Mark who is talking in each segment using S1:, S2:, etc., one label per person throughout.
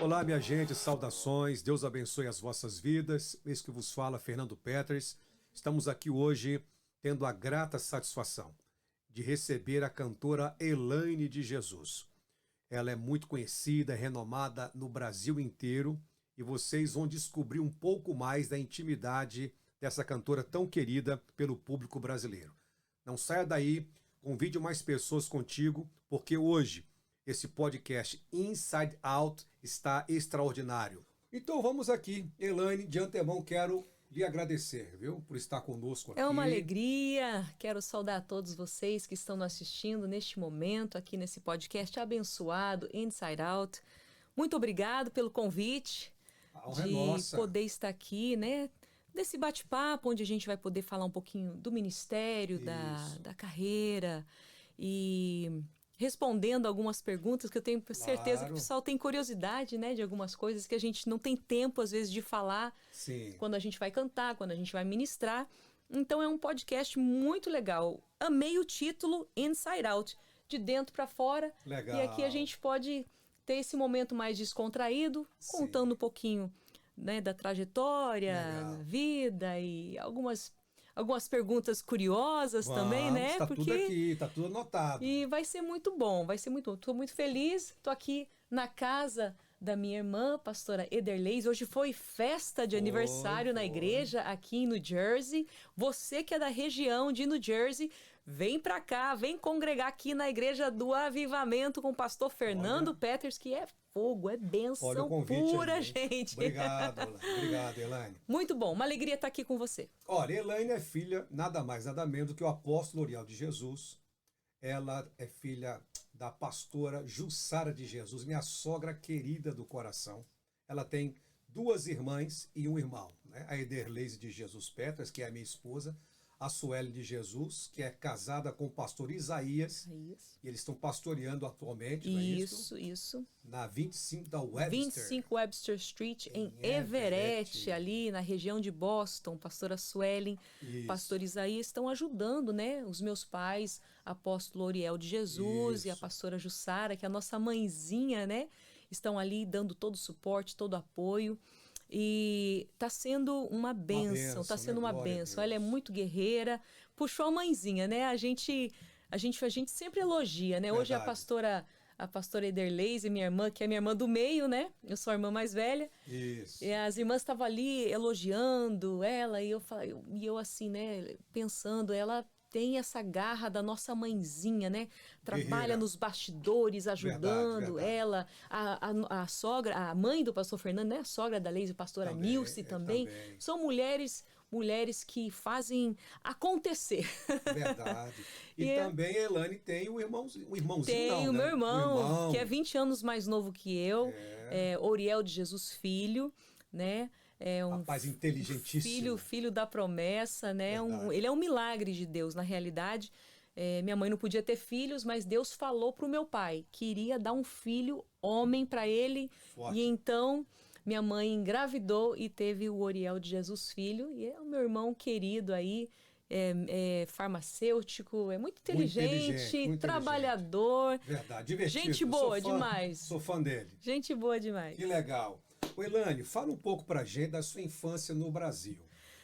S1: Olá, minha gente, saudações, Deus abençoe as vossas vidas. Eis que vos fala Fernando Peters. Estamos aqui hoje tendo a grata satisfação de receber a cantora Elaine de Jesus. Ela é muito conhecida, renomada no Brasil inteiro e vocês vão descobrir um pouco mais da intimidade dessa cantora tão querida pelo público brasileiro. Não saia daí, convide mais pessoas contigo, porque hoje esse podcast Inside Out está extraordinário. Então vamos aqui, Elaine, de antemão quero lhe agradecer, viu, por estar conosco aqui.
S2: É uma alegria, quero saudar a todos vocês que estão nos assistindo neste momento, aqui nesse podcast abençoado, Inside Out. Muito obrigado pelo convite de poder estar aqui, né? Desse bate-papo, onde a gente vai poder falar um pouquinho do ministério, da carreira e respondendo algumas perguntas que eu tenho certeza que o pessoal tem curiosidade, né, de algumas coisas que a gente não tem tempo, às vezes, de falar.
S1: Sim.
S2: Quando a gente vai cantar, quando a gente vai ministrar. Então é um podcast muito legal. Amei o título Inside Out, de dentro para fora.
S1: Legal.
S2: E aqui a gente pode ter esse momento mais descontraído, contando um pouquinho, né, da trajetória, vida e algumas perguntas curiosas também, né?
S1: Tá tudo aqui, tá tudo anotado.
S2: E vai ser muito bom, vai ser muito bom. Estou muito feliz, estou aqui na casa da minha irmã, pastora Ederleise. Hoje foi festa de aniversário na igreja aqui em New Jersey. Você que é da região de New Jersey, vem pra cá, vem congregar aqui na igreja do Avivamento com o pastor Fernando Peters, que é fogo, é bênção pura, gente.
S1: Obrigado, Elaine.
S2: Muito bom, uma alegria estar aqui com você.
S1: Olha, Elaine é filha, nada mais, nada menos do que o apóstolo Uriel de Jesus. Ela é filha da pastora Jussara de Jesus, minha sogra querida do coração. Ela tem 2 irmãs e um irmão, né? A Ederleise de Jesus Petras, que é a minha esposa, a Sueli de Jesus, que é casada com o pastor Isaías.
S2: Isso.
S1: E eles estão pastoreando atualmente,
S2: isso,
S1: não é isso?
S2: Isso.
S1: Na 25 da Webster.
S2: 25 Webster Street, em Everett, ali na região de Boston. Pastora Suelen, pastor Isaías estão ajudando, né? Os meus pais, apóstolo Uriel de Jesus e a pastora Jussara, que é a nossa mãezinha, né? Estão ali dando todo o suporte, todo o apoio. E tá sendo uma bênção, tá sendo uma bênção. Ela é muito guerreira, puxou a mãezinha, né? A gente sempre elogia, né? Verdade. Hoje a pastora Ederleise, minha irmã, que é minha irmã do meio, né? Eu sou a irmã mais velha.
S1: Isso.
S2: E as irmãs estavam ali elogiando ela, e eu assim, né? Pensando, ela tem essa garra da nossa mãezinha, né? Trabalha nos bastidores, ajudando ela. A sogra, a mãe do pastor Fernando, né? A sogra da Leise, pastora Nilce também. São mulheres que fazem acontecer.
S1: Verdade. E também a Elaine tem o irmãozinho.
S2: Tem o meu irmão, que é 20 anos mais novo que eu. Uriel de Jesus Filho, né? É um
S1: rapaz inteligentíssimo.
S2: Filho da promessa, né? Ele é um milagre de Deus, na realidade. Minha mãe não podia ter filhos, mas Deus falou para o meu pai que iria dar um filho homem para ele. Forte. E então minha mãe engravidou e teve o Uriel de Jesus Filho. E é o meu irmão querido aí, farmacêutico, é muito inteligente, trabalhador.
S1: Verdade, divertido.
S2: Gente boa demais.
S1: Sou fã dele.
S2: Gente boa demais.
S1: Que legal. Ô Elaine, fala um pouco pra gente da sua infância no Brasil.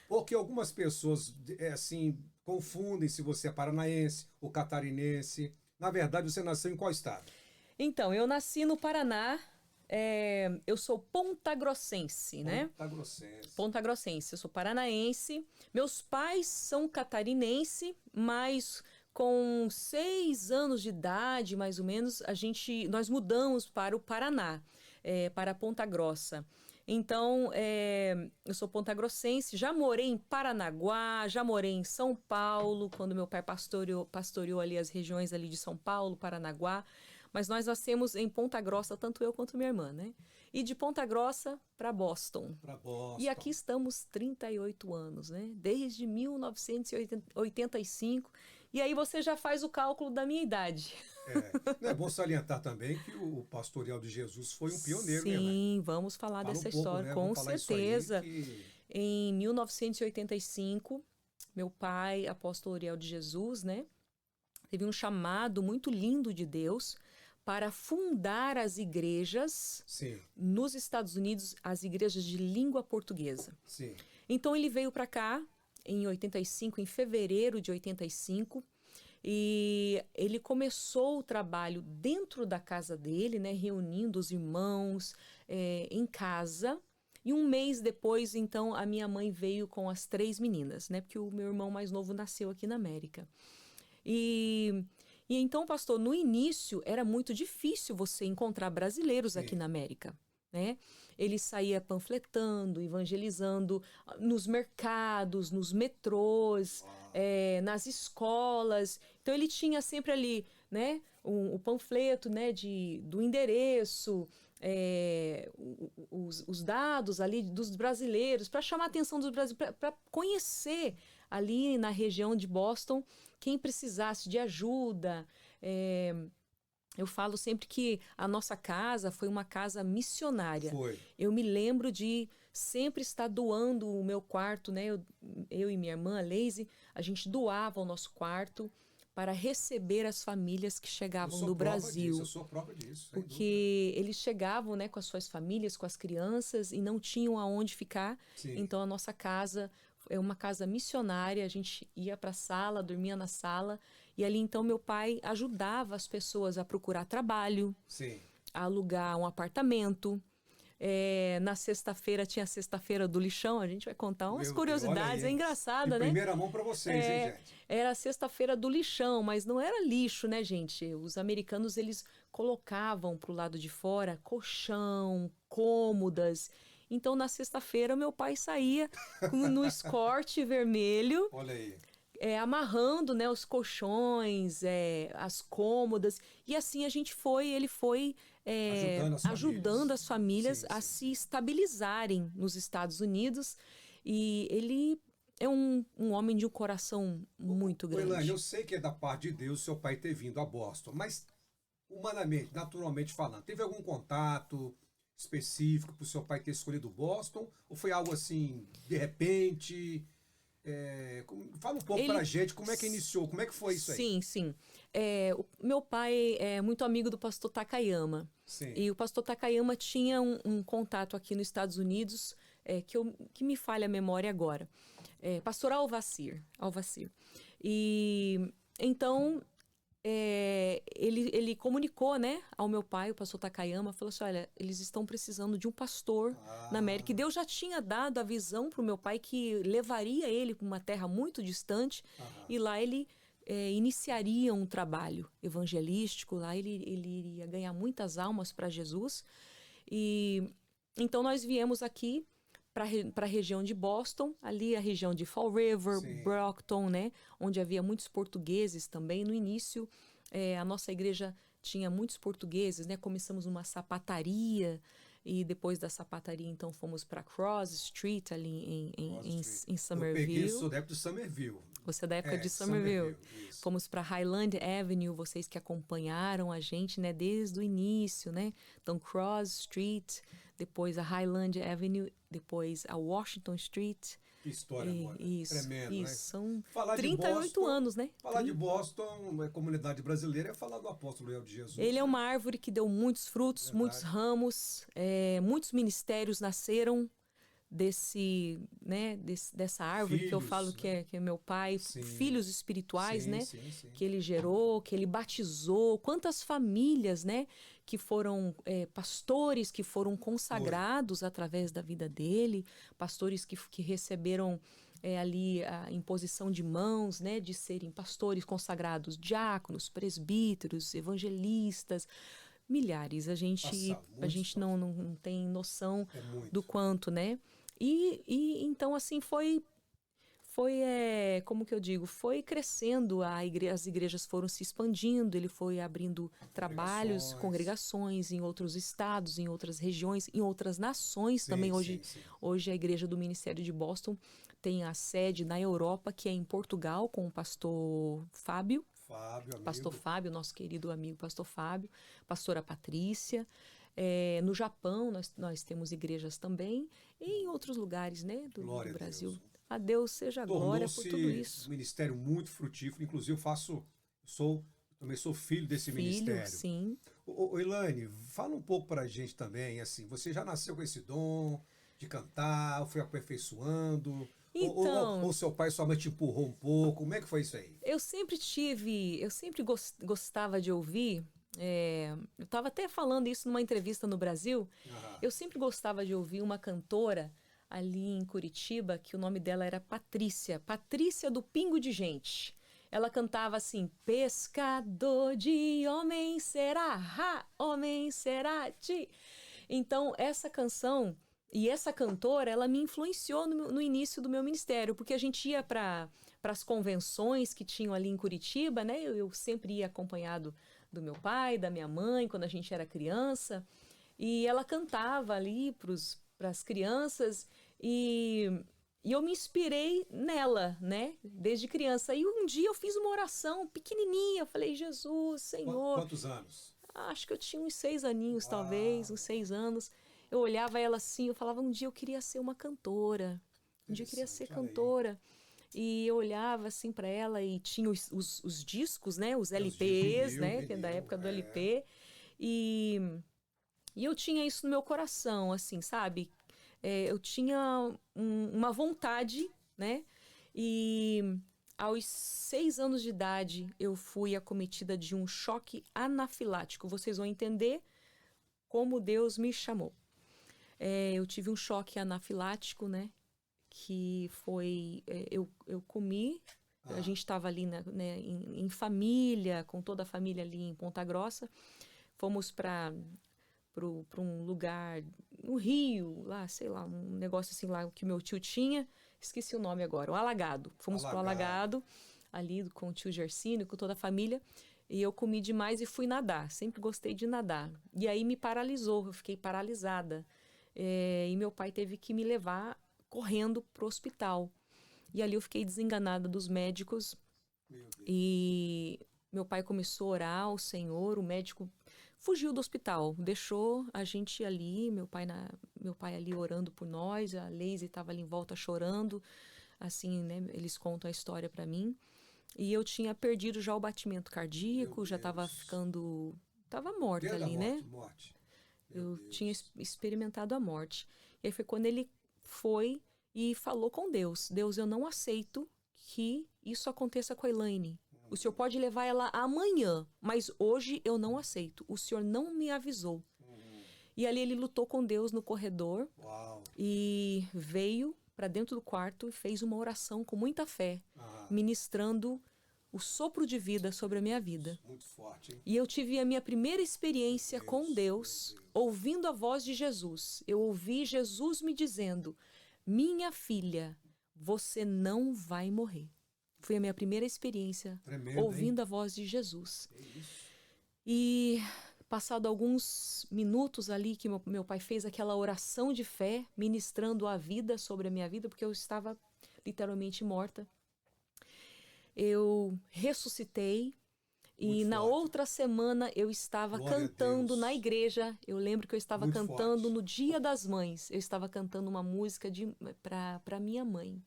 S1: Porque algumas pessoas, assim, confundem se você é paranaense ou catarinense. Na verdade, você nasceu em qual estado?
S2: Então, eu nasci no Paraná. Eu sou pontagrossense, né? Pontagrossense. Eu sou paranaense. Meus pais são catarinense, mas com 6 anos de idade, mais ou menos, nós mudamos para o Paraná, para Ponta Grossa. Então, eu sou pontagrossense, já morei em Paranaguá, já morei em São Paulo, quando meu pai pastoreou ali as regiões ali de São Paulo, Paranaguá. Mas nós nascemos em Ponta Grossa, tanto eu quanto minha irmã, né? E de Ponta Grossa para Boston. E aqui estamos 38 anos, né? Desde 1985. E aí você já faz o cálculo da minha idade.
S1: É bom salientar também que o pastor Uriel de Jesus foi um pioneiro, né?
S2: Sim, vamos falar dessa história, né? Com certeza. Em 1985, meu pai, apóstolo Uriel de Jesus, né? Teve um chamado muito lindo de Deus para fundar as igrejas
S1: Sim.
S2: nos Estados Unidos, as igrejas de língua portuguesa.
S1: Sim.
S2: Então ele veio para cá em 85, em fevereiro de 85, e ele começou o trabalho dentro da casa dele, né, reunindo os irmãos em casa. E um mês depois, então, a minha mãe veio com as 3 meninas, né, porque o meu irmão mais novo nasceu aqui na América. E então, pastor, no início era muito difícil você encontrar brasileiros aqui na América, né? Ele saía panfletando, evangelizando nos mercados, nos metrôs, nas escolas. Então ele tinha sempre ali, né, o panfleto, né, do endereço, os dados ali dos brasileiros, para chamar a atenção dos brasileiros, para conhecer ali na região de Boston quem precisasse de ajuda. Eu falo sempre que a nossa casa foi uma casa missionária.
S1: Foi.
S2: Eu me lembro de sempre estar doando o meu quarto, né? Eu e minha irmã, a Leise, a gente doava o nosso quarto para receber as famílias que chegavam do Brasil.
S1: Eu sou prova disso.
S2: Porque eles chegavam, né, com as suas famílias, com as crianças, e não tinham aonde ficar.
S1: Sim.
S2: Então a nossa casa é uma casa missionária. A gente ia para a sala, dormia na sala. E ali, então, meu pai ajudava as pessoas a procurar trabalho,
S1: Sim.
S2: a alugar um apartamento. Na sexta-feira tinha a sexta-feira do lixão. A gente vai contar umas curiosidades, é engraçada, né?
S1: Em primeira mão para vocês, hein, gente?
S2: Era a sexta-feira do lixão, mas não era lixo, né, gente? Os americanos, eles colocavam pro lado de fora colchão, cômodas. Então, na sexta-feira, meu pai saía no escorte vermelho.
S1: Olha aí.
S2: Amarrando, né, os colchões, as cômodas. E assim ele foi ajudando as famílias a se estabilizarem nos Estados Unidos. E ele é um homem de um coração muito grande.
S1: Elaine, eu sei que é da parte de Deus seu pai ter vindo a Boston, mas humanamente, naturalmente falando, teve algum contato específico para o seu pai ter escolhido Boston? Ou foi algo assim, de repente? Fala um pouco pra gente como é que iniciou, como é que foi isso aí?
S2: Sim. O meu pai é muito amigo do pastor Takayama.
S1: Sim.
S2: E o pastor Takayama tinha um contato aqui nos Estados Unidos, que me falha a memória agora. Pastor Alvacir. E então ele comunicou, né, ao meu pai, o pastor Takayama, falou assim: olha, eles estão precisando de um pastor na América. E Deus já tinha dado a visão para o meu pai que levaria ele para uma terra muito distante, e lá ele iniciaria um trabalho evangelístico, lá ele iria ganhar muitas almas para Jesus. E então nós viemos aqui para a região de Boston, ali a região de Fall River,
S1: Sim.
S2: Brockton, né, onde havia muitos portugueses também. No início, a nossa igreja tinha muitos portugueses, né? Começamos numa sapataria, e depois da sapataria, então, fomos para Cross Street, ali em Somerville.
S1: Eu sou da época de Somerville.
S2: Você é da época de Somerville. Fomos para Highland Avenue, vocês que acompanharam a gente, né, desde o início, né? Então, Cross Street, depois a Highland Avenue, depois a Washington Street.
S1: Que história, agora.
S2: Isso,
S1: Tremendo,
S2: isso.
S1: né?
S2: São
S1: Falar
S2: 38
S1: de Boston,
S2: anos, né?
S1: Falar de Boston, a comunidade brasileira, é falar do apóstolo Leão de Jesus.
S2: Ele é uma árvore que deu muitos frutos,
S1: Verdade.
S2: muitos ramos, muitos ministérios nasceram dessa árvore,
S1: Filhos,
S2: que eu falo que é meu pai,
S1: Sim.
S2: filhos espirituais,
S1: Sim,
S2: né?
S1: sim.
S2: Que ele gerou, que ele batizou, quantas famílias, né? Que foram pastores que foram consagrados através da vida dele, pastores que receberam ali a imposição de mãos, né? De serem pastores consagrados, diáconos, presbíteros, evangelistas, milhares. A gente não tem noção do quanto, né? E então, assim, foi como que eu digo, foi crescendo, as igrejas foram se expandindo, ele foi abrindo trabalhos, congregações em outros estados, em outras regiões, em outras nações também. Hoje a igreja do Ministério de Boston tem a sede na Europa, que é em Portugal, com o pastor Fábio. Pastor Fábio, nosso querido amigo pastor Fábio, pastora Patrícia. No Japão nós temos igrejas também, e em outros lugares, né, do Brasil. A Deus seja a glória por tudo isso.
S1: Um ministério muito frutífero, inclusive também sou filho desse ministério.
S2: Sim.
S1: Elaine, fala um pouco pra gente também, assim, você já nasceu com esse dom de cantar, foi aperfeiçoando, ou
S2: Então,
S1: seu pai e sua mãe te empurrou um pouco, como é que foi isso aí?
S2: eu sempre gostava de ouvir. Eu estava até falando isso numa entrevista no Brasil.
S1: Aham.
S2: Eu sempre gostava de ouvir uma cantora ali em Curitiba, que o nome dela era Patrícia, Patrícia do Pingo de Gente. Ela cantava assim: pescador de homem será, ha, homem será de. Então, essa canção e essa cantora, ela me influenciou no início do meu ministério, porque a gente ia para as convenções que tinham ali em Curitiba, né? Eu sempre ia acompanhado do meu pai, da minha mãe, quando a gente era criança, e ela cantava ali para as crianças e eu me inspirei nela, né? Desde criança. E um dia eu fiz uma oração pequenininha, eu falei: Jesus, Senhor.
S1: Quantos anos?
S2: Acho que eu tinha uns 6 aninhos, talvez,
S1: Uau,
S2: uns 6 anos. Eu olhava ela assim, eu falava: um dia eu queria ser uma cantora. Um dia eu queria ser
S1: interessante, olha aí.
S2: cantora. E eu olhava assim para ela e tinha os discos, né? Os
S1: É os
S2: LPs,
S1: vinil,
S2: né? Que é da
S1: vinil,
S2: época do
S1: é.
S2: LP. E, e eu tinha isso no meu coração, assim, sabe? Eu tinha uma vontade, né? E aos 6 anos de idade eu fui acometida de um choque anafilático. Vocês vão entender como Deus me chamou. Eu tive um choque anafilático, né? Que foi. Eu comi. A
S1: Ah,
S2: gente estava ali né, em família, com toda a família ali em Ponta Grossa. Fomos para um lugar, no Rio, lá, sei lá, um negócio assim lá que meu tio tinha. Esqueci o nome agora, o Alagado. Fomos pro
S1: alagado.
S2: Alagado, ali com o tio Gersino, com toda a família. E eu comi demais e fui nadar. Sempre gostei de nadar. E aí me paralisou, eu fiquei paralisada. E meu pai teve que me levar correndo pro hospital. E ali eu fiquei desenganada dos médicos.
S1: Meu Deus.
S2: E meu pai começou a orar ao Senhor, o médico fugiu do hospital, deixou a gente ali, meu pai ali orando por nós, a Leise estava ali em volta chorando, assim, né? Eles contam a história para mim. E eu tinha perdido já o batimento
S1: Meu
S2: cardíaco, já estava
S1: Deus.
S2: ficando, estava morta
S1: Perda,
S2: ali, né?
S1: morte, morte. Meu
S2: Eu tinha
S1: Deus.
S2: experimentado a morte. E aí foi quando ele foi e falou com Deus: Deus, eu não aceito que isso aconteça com a Elaine. O senhor pode levar ela amanhã, mas hoje eu não aceito. O senhor não me avisou.
S1: Uhum.
S2: E ali ele lutou com Deus no corredor
S1: Uau.
S2: e veio para dentro do quarto e fez uma oração com muita fé,
S1: Ah,
S2: ministrando o sopro de vida sobre a minha vida.
S1: muito forte, hein?
S2: E eu tive a minha primeira
S1: Meu
S2: experiência com
S1: Deus, meu
S2: Deus,
S1: Deus.
S2: ouvindo a voz de Jesus. Eu ouvi Jesus me dizendo: Minha filha, você não vai morrer. Foi a minha primeira experiência
S1: Tremendo, hein?
S2: ouvindo a voz de Jesus.
S1: Que isso?
S2: E passado alguns minutos ali que meu pai fez aquela oração de fé, ministrando a vida sobre a minha vida, porque eu estava literalmente morta. Eu ressuscitei
S1: Muito
S2: e na
S1: forte.
S2: outra semana eu estava
S1: Glória a
S2: cantando na
S1: Deus.
S2: igreja. Eu lembro que eu estava
S1: Muito
S2: cantando
S1: forte.
S2: no Dia das Mães. Eu estava cantando uma música para minha mãe.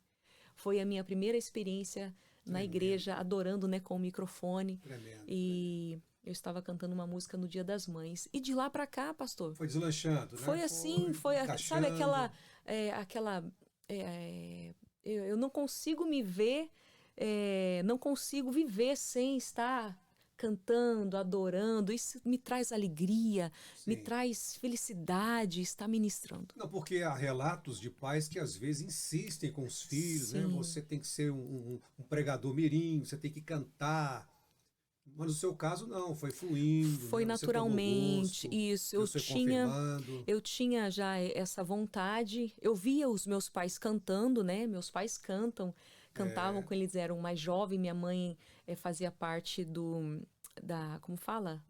S2: Foi a minha primeira experiência na igreja,
S1: Tremendo.
S2: adorando, né, com o microfone.
S1: Tremendo, tremendo.
S2: E eu estava cantando uma música no Dia das Mães. E de lá para cá, pastor,
S1: Foi deslanchando, né?
S2: foi assim,
S1: Foi
S2: sabe
S1: encaixando.
S2: aquela, eu não consigo me ver, não consigo viver sem estar cantando, adorando. Isso me traz alegria, me
S1: Sim.
S2: traz felicidade, estar ministrando.
S1: Não, porque há relatos de pais que às vezes insistem com os filhos, né?
S2: Sim,
S1: Você tem que ser um pregador mirim, você tem que cantar. Mas no seu caso, não, foi fluindo, né?
S2: foi
S1: Você tomou
S2: naturalmente
S1: gosto,
S2: isso.
S1: Deus foi confirmando.
S2: Eu tinha já essa vontade. Eu via os meus pais cantando, né? Meus pais cantavam
S1: É,
S2: quando eles eram mais jovens. Minha mãe fazia parte como fala?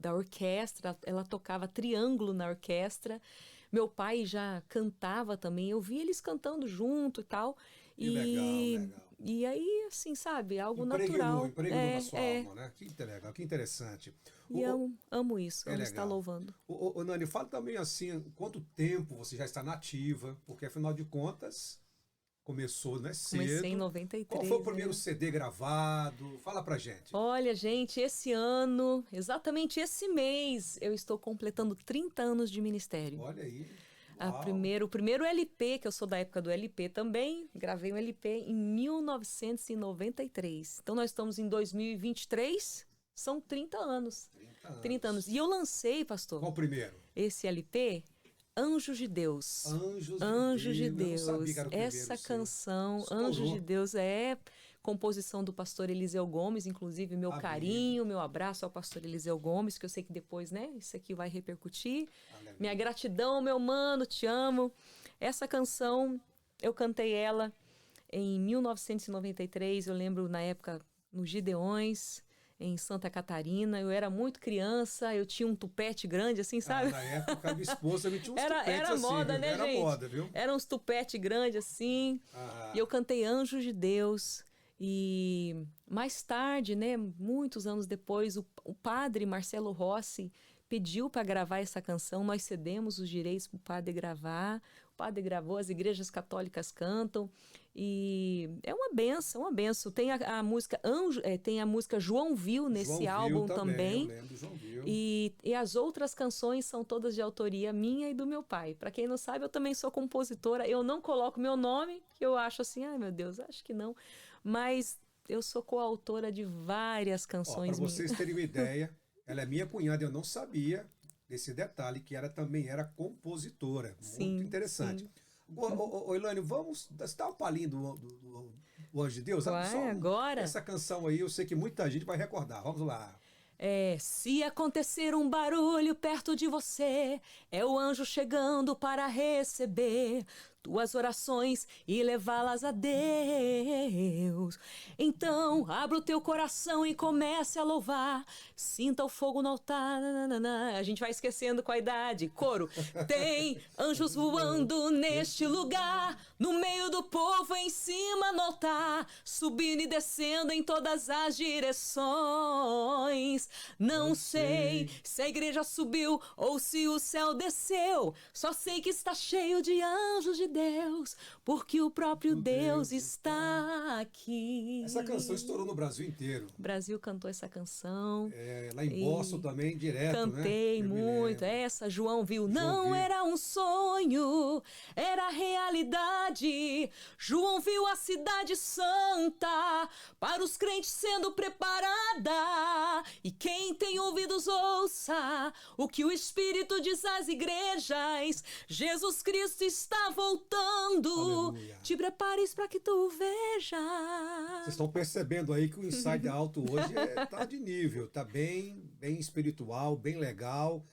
S2: Da orquestra. Ela tocava triângulo na orquestra. Meu pai já cantava também. Eu via eles cantando junto e tal.
S1: que legal,
S2: E,
S1: legal.
S2: e aí, assim, sabe? Algo
S1: Impregnou,
S2: natural.
S1: impregnou na sua alma, né? Que legal, que interessante.
S2: E amo isso.
S1: É
S2: Amo estar
S1: legal.
S2: louvando.
S1: Nani, fala também assim, quanto tempo você já está nativa, porque afinal de contas, Começou, né, cedo.
S2: Comecei em 93.
S1: Qual foi o primeiro CD gravado? Fala pra gente.
S2: Olha, gente, esse ano, exatamente esse mês, eu estou completando 30 anos de ministério.
S1: Olha aí.
S2: O primeiro LP, que eu sou da época do LP também, gravei um LP em 1993. Então nós estamos em 2023, são 30 anos. 30 anos. E eu lancei, pastor.
S1: Qual o primeiro?
S2: Esse LP, Anjos de Deus.
S1: Anjos de Deus.
S2: Eu não sabia que era o primeiro, essa canção, Anjos de Deus, é composição do pastor Eliseu Gomes, inclusive meu carinho, meu abraço ao pastor Eliseu Gomes, que eu sei que depois, né, isso aqui vai repercutir. Aleluia. Minha gratidão, meu mano, te amo. Essa canção, eu cantei ela em 1993, eu lembro na época nos Gideões, em Santa Catarina. Eu era muito criança, eu tinha um tupete grande, assim, sabe?
S1: Na época, minha esposa tinha uns tupetes
S2: era
S1: assim,
S2: moda,
S1: viu?
S2: né,
S1: Era
S2: gente?
S1: moda, viu?
S2: Era uns tupete grande, assim. E eu cantei Anjos de Deus. E mais tarde, né, muitos anos depois, o padre Marcelo Rossi pediu para gravar essa canção. Nós cedemos os direitos para o padre gravar. O padre gravou, as igrejas católicas cantam. E é uma benção, uma benção. Tem a música tem a música João Viu nesse álbum também.
S1: Eu lembro, João Viu.
S2: E as outras canções são todas de autoria minha e do meu pai. Para quem não sabe, eu também sou compositora. Eu não coloco meu nome, que eu acho assim, ai meu Deus, acho que não. Mas eu sou coautora de várias canções
S1: minhas. Para vocês terem uma ideia, ela é minha cunhada, eu não sabia desse detalhe, que também era compositora.
S2: Sim,
S1: muito interessante.
S2: Sim.
S1: Ô, Elaine, vamos dar um palinho do Anjo de Deus?
S2: Agora?
S1: Essa canção aí, eu sei que muita gente vai recordar. Vamos lá.
S2: Se acontecer um barulho perto de você, é o anjo chegando para receber tuas orações e levá-las a Deus. Então, abra o teu coração e comece a louvar. Sinta o fogo no altar. A gente vai esquecendo com a idade. Coro. Tem anjos voando neste lugar, no meio do povo em cima no altar, subindo e descendo em todas as direções. Não sei se a igreja subiu ou se o céu desceu. Só sei que está cheio de anjos de Deus, porque o próprio Deus está aqui.
S1: Essa canção estourou no Brasil inteiro.
S2: O Brasil cantou essa canção.
S1: Lá em Boston também, direto,
S2: cantei, né? Muito. Essa, João viu. Não era um sonho, era realidade. João viu a cidade santa, para os crentes sendo preparada. E quem tem ouvidos ouça o que o Espírito diz às igrejas. Jesus Cristo está voltando. Aleluia. Te prepares para que tu vejas.
S1: Vocês estão percebendo aí que o Inside Alto hoje tá de nível, tá bem espiritual, bem legal.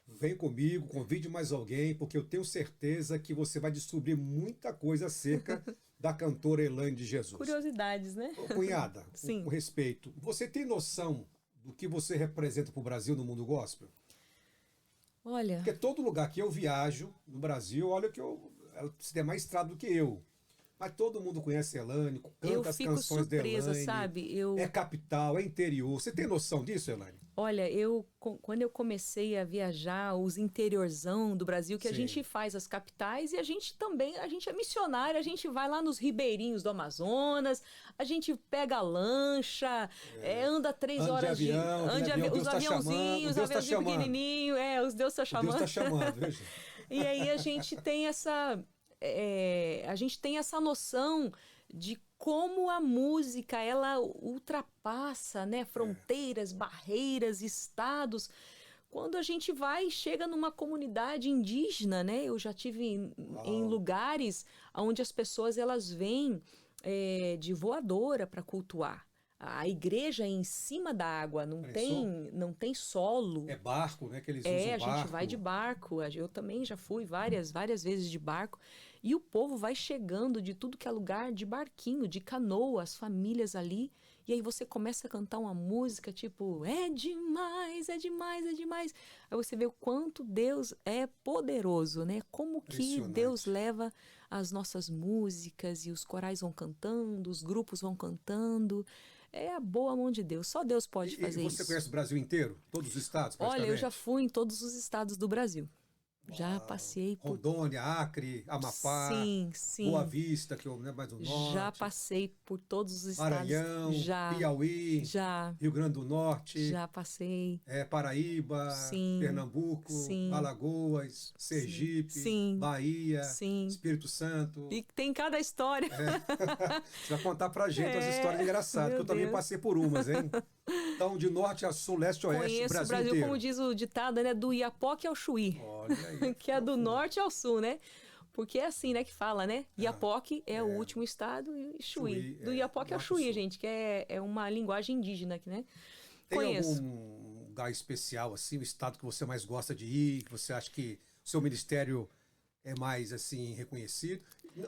S1: Vem comigo, convide mais alguém, porque eu tenho certeza que você vai descobrir muita coisa acerca da cantora Elaine de Jesus.
S2: Curiosidades, né?
S1: Ô, cunhada,
S2: Sim.
S1: Com respeito, você tem noção do que você representa para o Brasil no mundo gospel?
S2: Olha...
S1: Porque todo lugar que eu viajo no Brasil, olha que você é mais estrada do que eu. Mas todo mundo conhece Elaine, canta as canções dela. Eu fico surpresa,
S2: sabe?
S1: É capital, é interior. Você tem noção disso, Elaine?
S2: Olha, quando eu comecei a viajar, os interiorzão do Brasil, que a gente faz as capitais, e a gente é missionário, a gente vai lá nos ribeirinhos do Amazonas, a gente pega a lancha, anda 3 horas
S1: de avião,
S2: os aviãozinhos, os aviãozinhos pequenininhos, os Deus tá chamando.
S1: Deus tá chamando, veja.
S2: E aí a gente tem essa noção de como a música ela ultrapassa, né, fronteiras, barreiras, estados. Quando a gente chega numa comunidade indígena, né? Eu já tive em lugares onde as pessoas elas vêm de voadora para cultuar. A igreja é em cima da água, não tem solo.
S1: É barco, né? Que eles usam
S2: barco. A gente vai de barco. Eu também já fui várias vezes de barco. E o povo vai chegando de tudo que é lugar, de barquinho, de canoa, as famílias ali. E aí você começa a cantar uma música tipo, é demais, é demais, é demais. Aí você vê o quanto Deus é poderoso, né? Como que Deus leva as nossas músicas e os corais vão cantando, os grupos vão cantando. É a boa mão de Deus. Só Deus pode fazer isso.
S1: E você conhece o Brasil inteiro? Todos os estados?
S2: Olha, eu já fui em todos os estados do Brasil. Já passei por...
S1: Rondônia, Acre, Amapá,
S2: Sim, sim.
S1: Boa Vista, que é mais do norte.
S2: Já passei por todos os estados.
S1: Maranhão,
S2: Já.
S1: Piauí,
S2: Já.
S1: Rio Grande do Norte.
S2: Já passei.
S1: Paraíba,
S2: Sim.
S1: Pernambuco,
S2: Sim.
S1: Alagoas, Sergipe,
S2: Sim.
S1: Bahia,
S2: Sim.
S1: Espírito Santo.
S2: E tem cada história.
S1: Você vai contar pra gente as histórias engraçadas, que eu também passei por umas, hein? Então, de norte a sul, leste a oeste,
S2: Conheço
S1: Brasil
S2: o Brasil,
S1: inteiro.
S2: como diz o ditado, né? Do Iapoque ao Chuí.
S1: Olha aí.
S2: Que é do norte ao sul, né? Porque é assim, né, que fala, né? Iapoque é o último estado e Chuí. Do Iapoque ao Chuí, gente, que é uma linguagem indígena, né?
S1: Tem algum lugar especial, assim, o estado que você mais gosta de ir, que você acha que o seu ministério é mais, assim, reconhecido?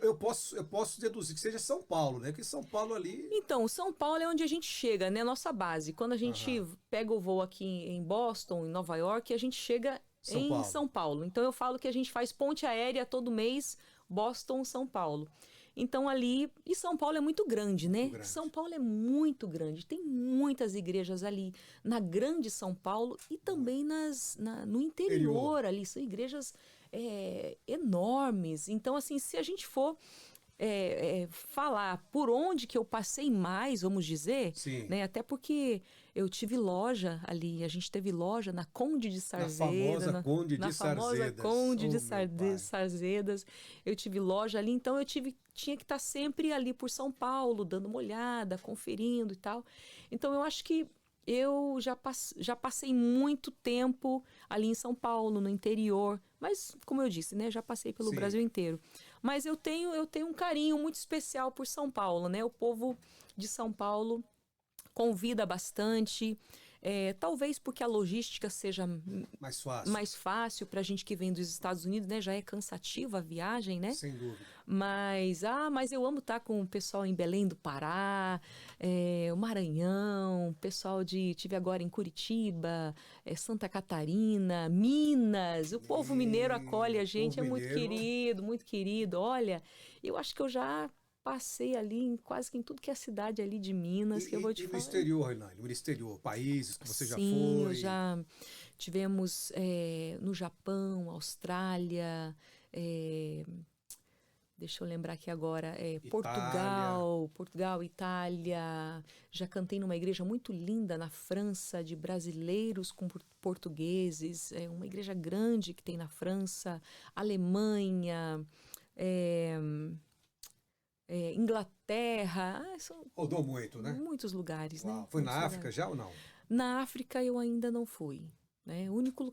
S1: Eu posso deduzir que seja São Paulo, né? Que São Paulo ali...
S2: Então, São Paulo é onde a gente chega, né? Nossa base. Quando a gente pega o voo aqui em Boston, em Nova York, a gente chega em São Paulo. Então, eu falo que a gente faz ponte aérea todo mês, Boston, São Paulo. Então, ali... E São Paulo é muito grande, né?
S1: Muito grande.
S2: São Paulo é muito grande. Tem muitas igrejas ali na grande São Paulo e também no interior ali. São igrejas... enormes. Então, assim, se a gente for falar por onde que eu passei mais, vamos dizer, né? Até porque eu tive loja ali, a gente teve loja na Conde de Sarzeda.
S1: Na famosa
S2: Conde de Sarzedas. Eu tive loja ali, então eu tinha que estar sempre ali por São Paulo, dando uma olhada, conferindo e tal. Então, eu acho que eu já passei muito tempo ali em São Paulo, no interior. Mas, como eu disse, né? Já passei pelo Brasil inteiro. Mas eu tenho um carinho muito especial por São Paulo, né? O povo de São Paulo convida bastante. Talvez porque a logística seja mais fácil para a gente que vem dos Estados Unidos, né? Já é cansativa a viagem, né?
S1: Sem dúvida.
S2: Mas eu amo estar com o pessoal em Belém do Pará, o Maranhão, pessoal tive agora em Curitiba, Santa Catarina, Minas. O povo mineiro acolhe a gente, é muito querido, muito querido. Olha, eu acho que eu já passei ali quase que em tudo que é cidade ali de Minas, que eu vou te falar.
S1: E no exterior, Renane? No exterior, países que você já foi?
S2: Sim, já tivemos no Japão, Austrália, deixa eu lembrar aqui agora, Portugal, Itália. Já cantei numa igreja muito linda na França, de brasileiros com portugueses. É uma igreja grande que tem na França. Alemanha, Inglaterra.
S1: Rodou muito, né?
S2: Muitos lugares, né?
S1: Foi na África já ou não?
S2: Na África eu ainda não fui. Né? O único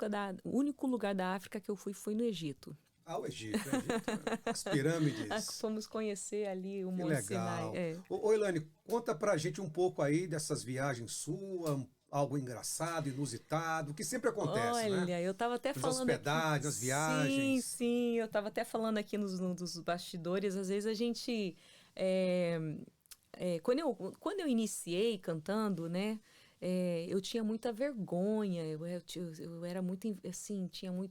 S2: lugar da África que eu fui foi no Egito.
S1: O Egito. As pirâmides.
S2: Fomos conhecer ali o Monte Sinai.
S1: Ô, Elaine, conta pra gente um pouco aí dessas viagens suas, algo engraçado, inusitado, que sempre acontece, né?
S2: Olha, eu estava até falando
S1: hospedagens, as viagens.
S2: Sim, eu estava até falando aqui nos bastidores, às vezes a gente... quando eu iniciei cantando, né? Eu tinha muita vergonha, eu era muito, assim,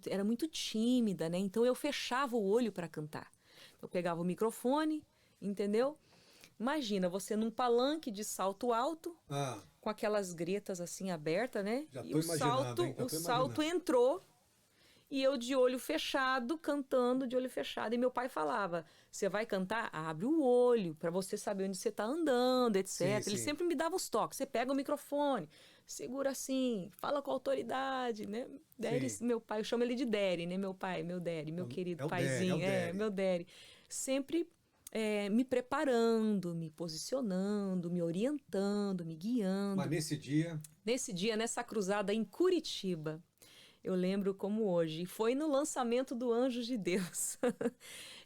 S2: era muito tímida, né? Então eu fechava o olho para cantar. Eu pegava o microfone, entendeu? Imagina, você num palanque de salto alto, com aquelas gretas assim abertas, né?
S1: Já tô imaginando, hein?
S2: O salto entrou e eu de olho fechado, cantando de olho fechado. E meu pai falava, você vai cantar? Abre o olho, para você saber onde você está andando, etc. Ele sempre me dava os toques. Você pega o microfone, segura assim, fala com autoridade, né? Meu pai, eu chamo ele de Daddy, né? Meu pai, meu Daddy, meu querido paizinho. Meu Daddy. Sempre me preparando, me posicionando, me orientando, me guiando.
S1: Mas nesse dia,
S2: nessa cruzada em Curitiba, eu lembro como hoje. Foi no lançamento do Anjos de Deus.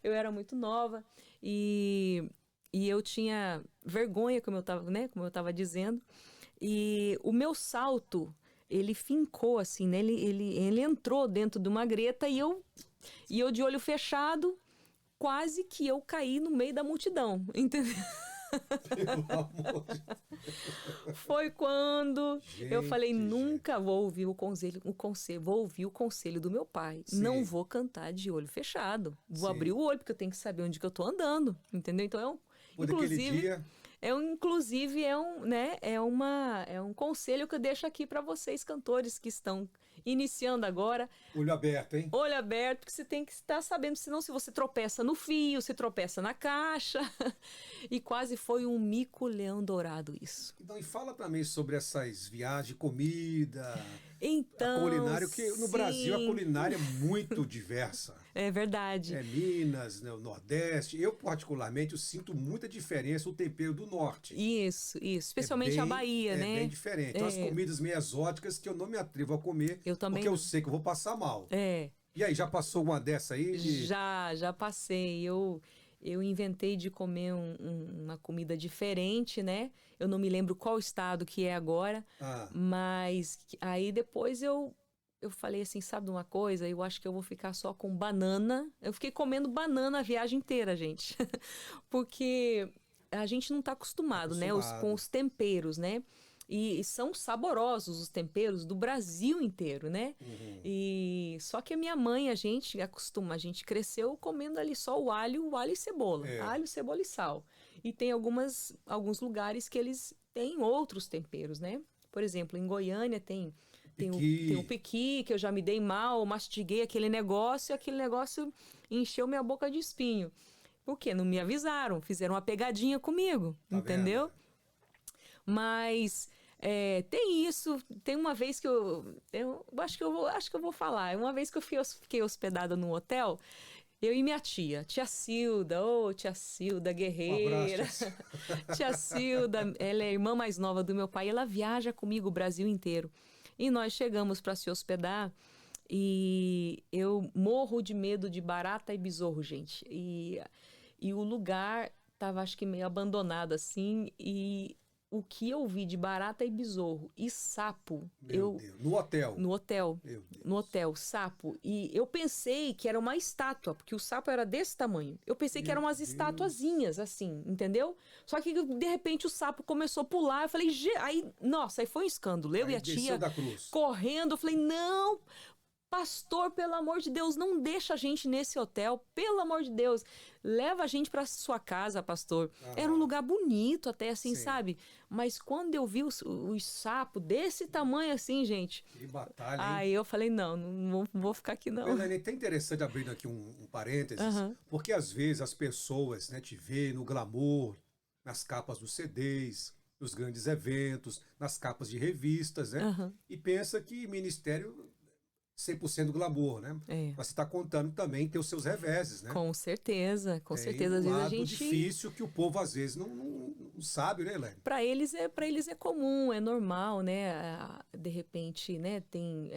S2: Eu era muito nova e eu tinha vergonha, como eu estava dizendo. E o meu salto, ele fincou assim, né? Ele entrou dentro de uma greta e eu de olho fechado, quase que eu caí no meio da multidão, entendeu?
S1: Pelo amor de Deus.
S2: Foi quando eu falei, nunca vou ouvir vou ouvir o conselho do meu pai. Não vou cantar de olho fechado. Vou abrir o olho, porque eu tenho que saber onde que eu tô andando, entendeu? Então inclusive é um conselho que eu deixo aqui para vocês, cantores que estão iniciando agora.
S1: Olho aberto, hein?
S2: Olho aberto, porque você tem que estar sabendo, senão se você tropeça no fio, você tropeça na caixa. E quase foi um mico-leão dourado isso.
S1: Então, e fala também sobre essas viagens de comida, a
S2: Então,
S1: culinária, porque no Brasil a
S2: sim,
S1: culinária é muito diversa.
S2: é verdade.
S1: É Minas, né, o Nordeste. Eu, particularmente, eu sinto muita diferença o tempero do Norte.
S2: Isso. Especialmente a Bahia, né?
S1: É bem diferente. Tem umas comidas meio exóticas que eu não me atrevo a comer,
S2: Eu também
S1: porque eu
S2: não.
S1: sei que eu vou passar mal.
S2: É.
S1: E aí, já passou uma dessa aí?
S2: Já passei. Eu inventei de comer uma comida diferente, né? Eu não me lembro qual estado que é agora, mas aí depois eu falei assim, sabe de uma coisa? Eu acho que eu vou ficar só com banana. Eu fiquei comendo banana a viagem inteira, gente. Porque a gente não está acostumado, né? Com os temperos, né? E são saborosos os temperos do Brasil inteiro, né?
S1: Uhum.
S2: E só que a minha mãe, a gente cresceu comendo ali só o alho e cebola. Alho, cebola e sal. E tem alguns lugares que eles têm outros temperos, né? Por exemplo, em Goiânia tem o pequi, que eu já me dei mal, mastiguei aquele negócio e aquele negócio encheu minha boca de espinho. Por quê? Não me avisaram, fizeram uma pegadinha comigo, entendeu?
S1: Vendo?
S2: Mas tem isso. Tem uma vez que eu acho que eu vou falar. Uma vez que eu fiquei hospedada num hotel, eu e minha tia Cilda, tia Cilda, guerreira.
S1: Um abraço,
S2: Tia Cilda, ela é a irmã mais nova do meu pai, ela viaja comigo o Brasil inteiro. E nós chegamos para se hospedar e eu morro de medo de barata e besouro, gente. E o lugar tava, acho que meio abandonado assim, e o que eu vi de barata e besouro e sapo.
S1: Meu Deus. No hotel?
S2: No hotel.
S1: Meu Deus.
S2: No hotel, sapo. E eu pensei que era uma estátua, porque o sapo era desse tamanho. Eu pensei que eram umas estatuazinhas, assim, entendeu? Só que, de repente, o sapo começou a pular. Eu falei, aí, nossa, aí foi um escândalo. Eu
S1: aí
S2: e a tia
S1: da cruz.
S2: correndo. Eu falei, não, pastor, pelo amor de Deus, não deixa a gente nesse hotel, pelo amor de Deus. Leva a gente para sua casa, pastor. Era um lugar bonito até, assim,
S1: sim,
S2: sabe? Mas quando eu vi os sapos desse tamanho assim, gente...
S1: Que batalha, hein?
S2: Aí eu falei, não vou ficar aqui, não.
S1: Melanie, é até interessante, abrindo aqui um parênteses, porque às vezes as pessoas, né, te veem no glamour, nas capas dos CDs, nos grandes eventos, nas capas de revistas, né? E pensa que ministério 100% glamour, né? Mas você está contando também ter os seus reveses, né?
S2: Com certeza, com certeza.
S1: Às
S2: vezes
S1: lado
S2: a gente...
S1: difícil que o povo às vezes não sabe, né, Helene?
S2: Para eles é comum, é normal, né? De repente, né? Tem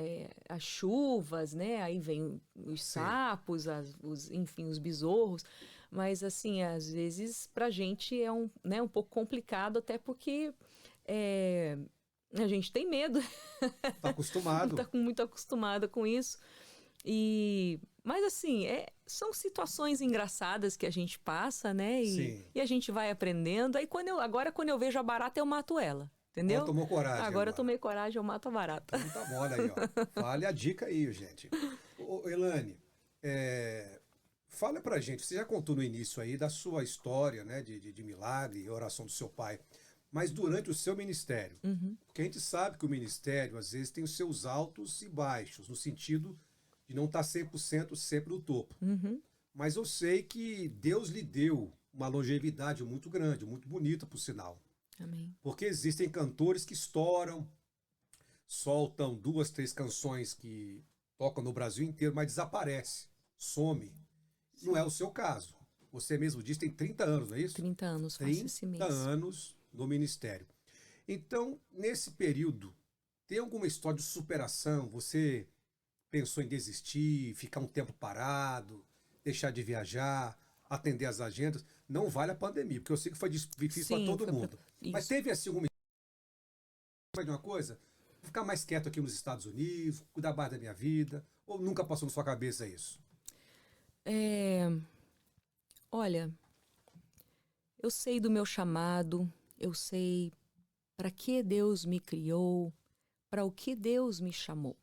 S2: as chuvas, né? Aí vem os sapos, enfim, os besouros. Mas assim, às vezes pra gente é um pouco complicado, até porque a gente tem medo.
S1: Tá acostumado.
S2: Tá muito acostumada com isso. Mas assim, são situações engraçadas que a gente passa, né? E a gente vai aprendendo. Aí agora quando eu vejo a barata, eu mato ela. Entendeu?
S1: Agora tomou coragem.
S2: Agora eu tomei coragem, eu mato a barata.
S1: Então tá mole aí, ó. Fale a dica aí, gente. Ô, Elane, fala pra gente, você já contou no início aí da sua história, né? De milagre e oração do seu pai. Mas durante o seu ministério. Porque a gente sabe que o ministério, às vezes, tem os seus altos e baixos, no sentido de não estar 100% sempre no topo. Mas eu sei que Deus lhe deu uma longevidade muito grande, muito bonita, por sinal.
S2: Amém.
S1: Porque existem cantores que estouram, soltam 2, 3 canções que tocam no Brasil inteiro, mas desaparece, some. Não é o seu caso. Você mesmo disse, tem 30 anos, não é isso?
S2: 30 anos, faço esse mês.
S1: 30 anos no ministério. Então, nesse período, tem alguma história de superação? Você pensou em desistir, ficar um tempo parado, deixar de viajar, atender as agendas? Não vale a pandemia, porque eu sei que foi difícil para todo mundo. Mas teve assim alguma de uma coisa? Vou ficar mais quieto aqui nos Estados Unidos, cuidar mais da minha vida? Ou nunca passou na sua cabeça isso?
S2: Olha, eu sei do meu chamado, eu sei para que Deus me criou, para o que Deus me chamou.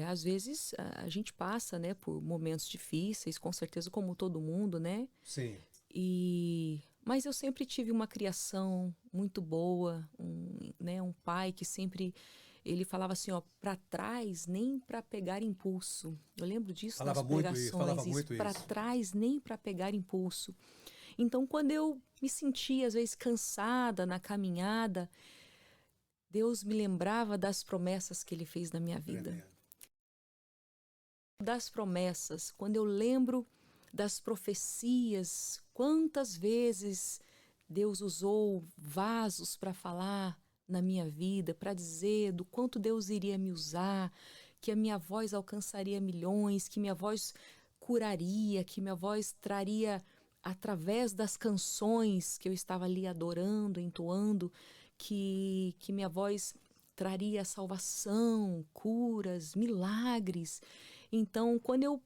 S2: Às vezes a gente passa, né, por momentos difíceis, com certeza como todo mundo, né?
S1: Sim.
S2: Mas eu sempre tive uma criação muito boa, um pai que sempre ele falava assim, ó, para trás nem para pegar impulso. Eu lembro disso
S1: Falava
S2: nas
S1: muito
S2: pregações,
S1: isso, falava muito
S2: para
S1: isso.
S2: trás nem para pegar impulso. Então, quando eu me sentia às vezes cansada na caminhada, Deus me lembrava das promessas que ele fez na minha vida.
S1: Tremendo.
S2: Das promessas, quando eu lembro das profecias, quantas vezes Deus usou vasos para falar na minha vida, para dizer do quanto Deus iria me usar, que a minha voz alcançaria milhões, que minha voz curaria, que minha voz traria, através das canções que eu estava ali adorando, entoando, que minha voz traria salvação, curas, milagres. Então, quando eu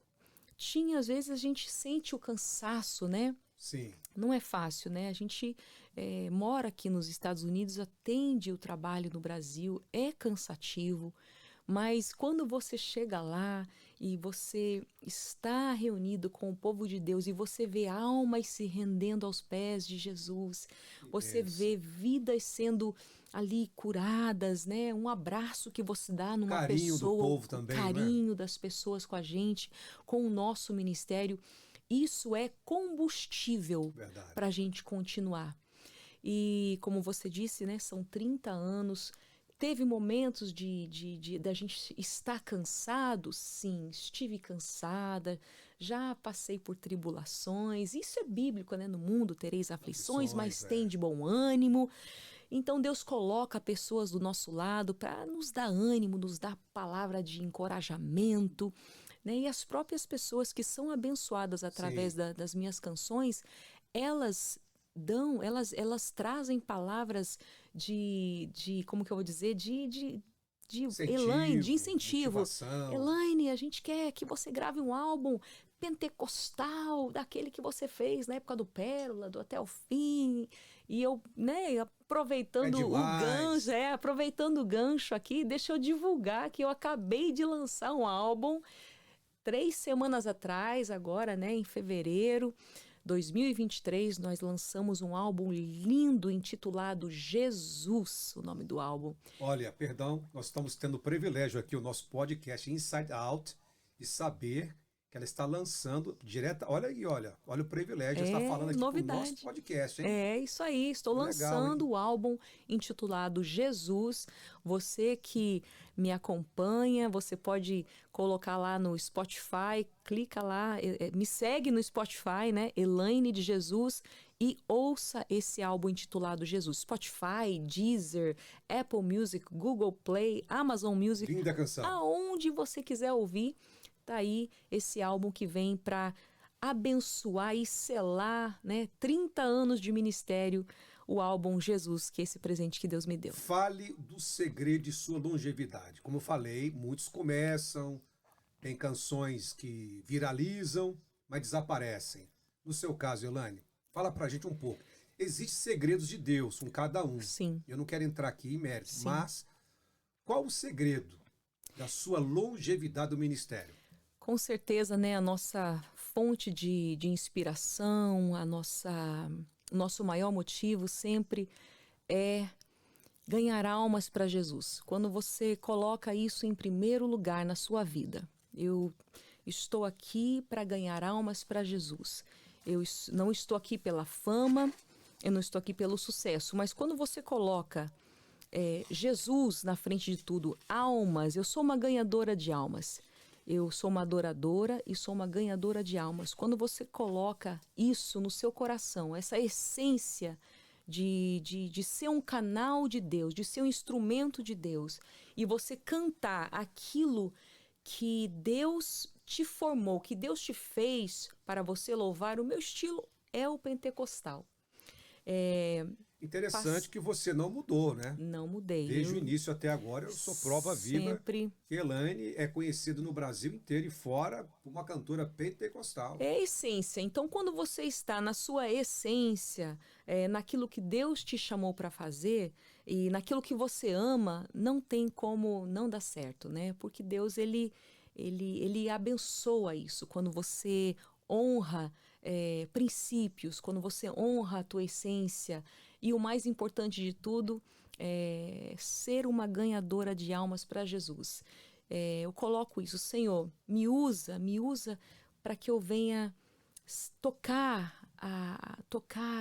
S2: tinha, às vezes a gente sente o cansaço, né?
S1: Sim.
S2: Não é fácil, né? A gente mora aqui nos Estados Unidos, atende o trabalho no Brasil, é cansativo, mas quando você chega lá e você está reunido com o povo de Deus e você vê almas se rendendo aos pés de Jesus, você vê vidas sendo ali curadas, né? Um abraço que você dá numa
S1: Carinho
S2: pessoa,
S1: do povo
S2: o
S1: também,
S2: carinho das pessoas com a gente, com o nosso ministério, isso é combustível para a gente continuar. E como você disse, né, são 30 anos. Teve momentos da gente estar cansado? Sim, estive cansada, já passei por tribulações. Isso é bíblico, né? No mundo tereis aflições, mas tem de bom ânimo. Então Deus coloca pessoas do nosso lado para nos dar ânimo, nos dar palavra de encorajamento, né? E as próprias pessoas que são abençoadas através das minhas canções, elas trazem palavras como que eu vou dizer, de Elaine, de incentivo.
S1: Motivação.
S2: Elaine, a gente quer que você grave um álbum pentecostal, daquele que você fez na época do Pérola, do Até o Fim. E eu, né, aproveitando o gancho aqui, deixa eu divulgar que eu acabei de lançar um álbum 3 semanas atrás, agora, né, em fevereiro 2023, nós lançamos um álbum lindo intitulado Jesus, o nome do álbum.
S1: Olha, perdão, nós estamos tendo o privilégio aqui, o nosso podcast Inside Out, de saber que ela está lançando direta. Olha aí, olha o privilégio, ela está falando aqui no nosso podcast, hein?
S2: É isso aí, estou lançando o álbum intitulado Jesus. Você que me acompanha, você pode colocar lá no Spotify, clica lá, me segue no Spotify, né? Elaine de Jesus, e ouça esse álbum intitulado Jesus. Spotify, Deezer, Apple Music, Google Play, Amazon Music.
S1: Linda canção.
S2: Aonde você quiser ouvir, tá aí esse álbum que vem para abençoar e selar, né, 30 anos de ministério, o álbum Jesus, que é esse presente que Deus me deu.
S1: Fale do segredo de sua longevidade. Como eu falei, muitos começam, tem canções que viralizam, mas desaparecem. No seu caso, Elaine, fala pra gente um pouco. Existem segredos de Deus com cada um.
S2: Sim.
S1: Eu não quero entrar aqui em mérito, mas qual o segredo da sua longevidade do ministério?
S2: Com certeza, né, a nossa fonte de inspiração, o nosso maior motivo sempre é ganhar almas para Jesus. Quando você coloca isso em primeiro lugar na sua vida, eu estou aqui para ganhar almas para Jesus. Eu não estou aqui pela fama, eu não estou aqui pelo sucesso, mas quando você coloca Jesus na frente de tudo, almas, eu sou uma ganhadora de almas. Eu sou uma adoradora e sou uma ganhadora de almas. Quando você coloca isso no seu coração, essa essência de ser um canal de Deus, de ser um instrumento de Deus, e você cantar aquilo que Deus te formou, que Deus te fez para você louvar, o meu estilo é o pentecostal.
S1: Interessante que você não mudou, né?
S2: Não mudei.
S1: Desde o início até agora, eu sou prova viva
S2: sempre
S1: que Elaine é conhecida no Brasil inteiro e fora por uma cantora pentecostal.
S2: É a essência. Então, quando você está na sua essência, naquilo que Deus te chamou para fazer e naquilo que você ama, não tem como não dar certo, né? Porque Deus, ele abençoa isso. Quando você honra princípios, quando você honra a tua essência, e o mais importante de tudo ser uma ganhadora de almas para Jesus. Eu coloco isso, Senhor, me usa para que eu venha tocar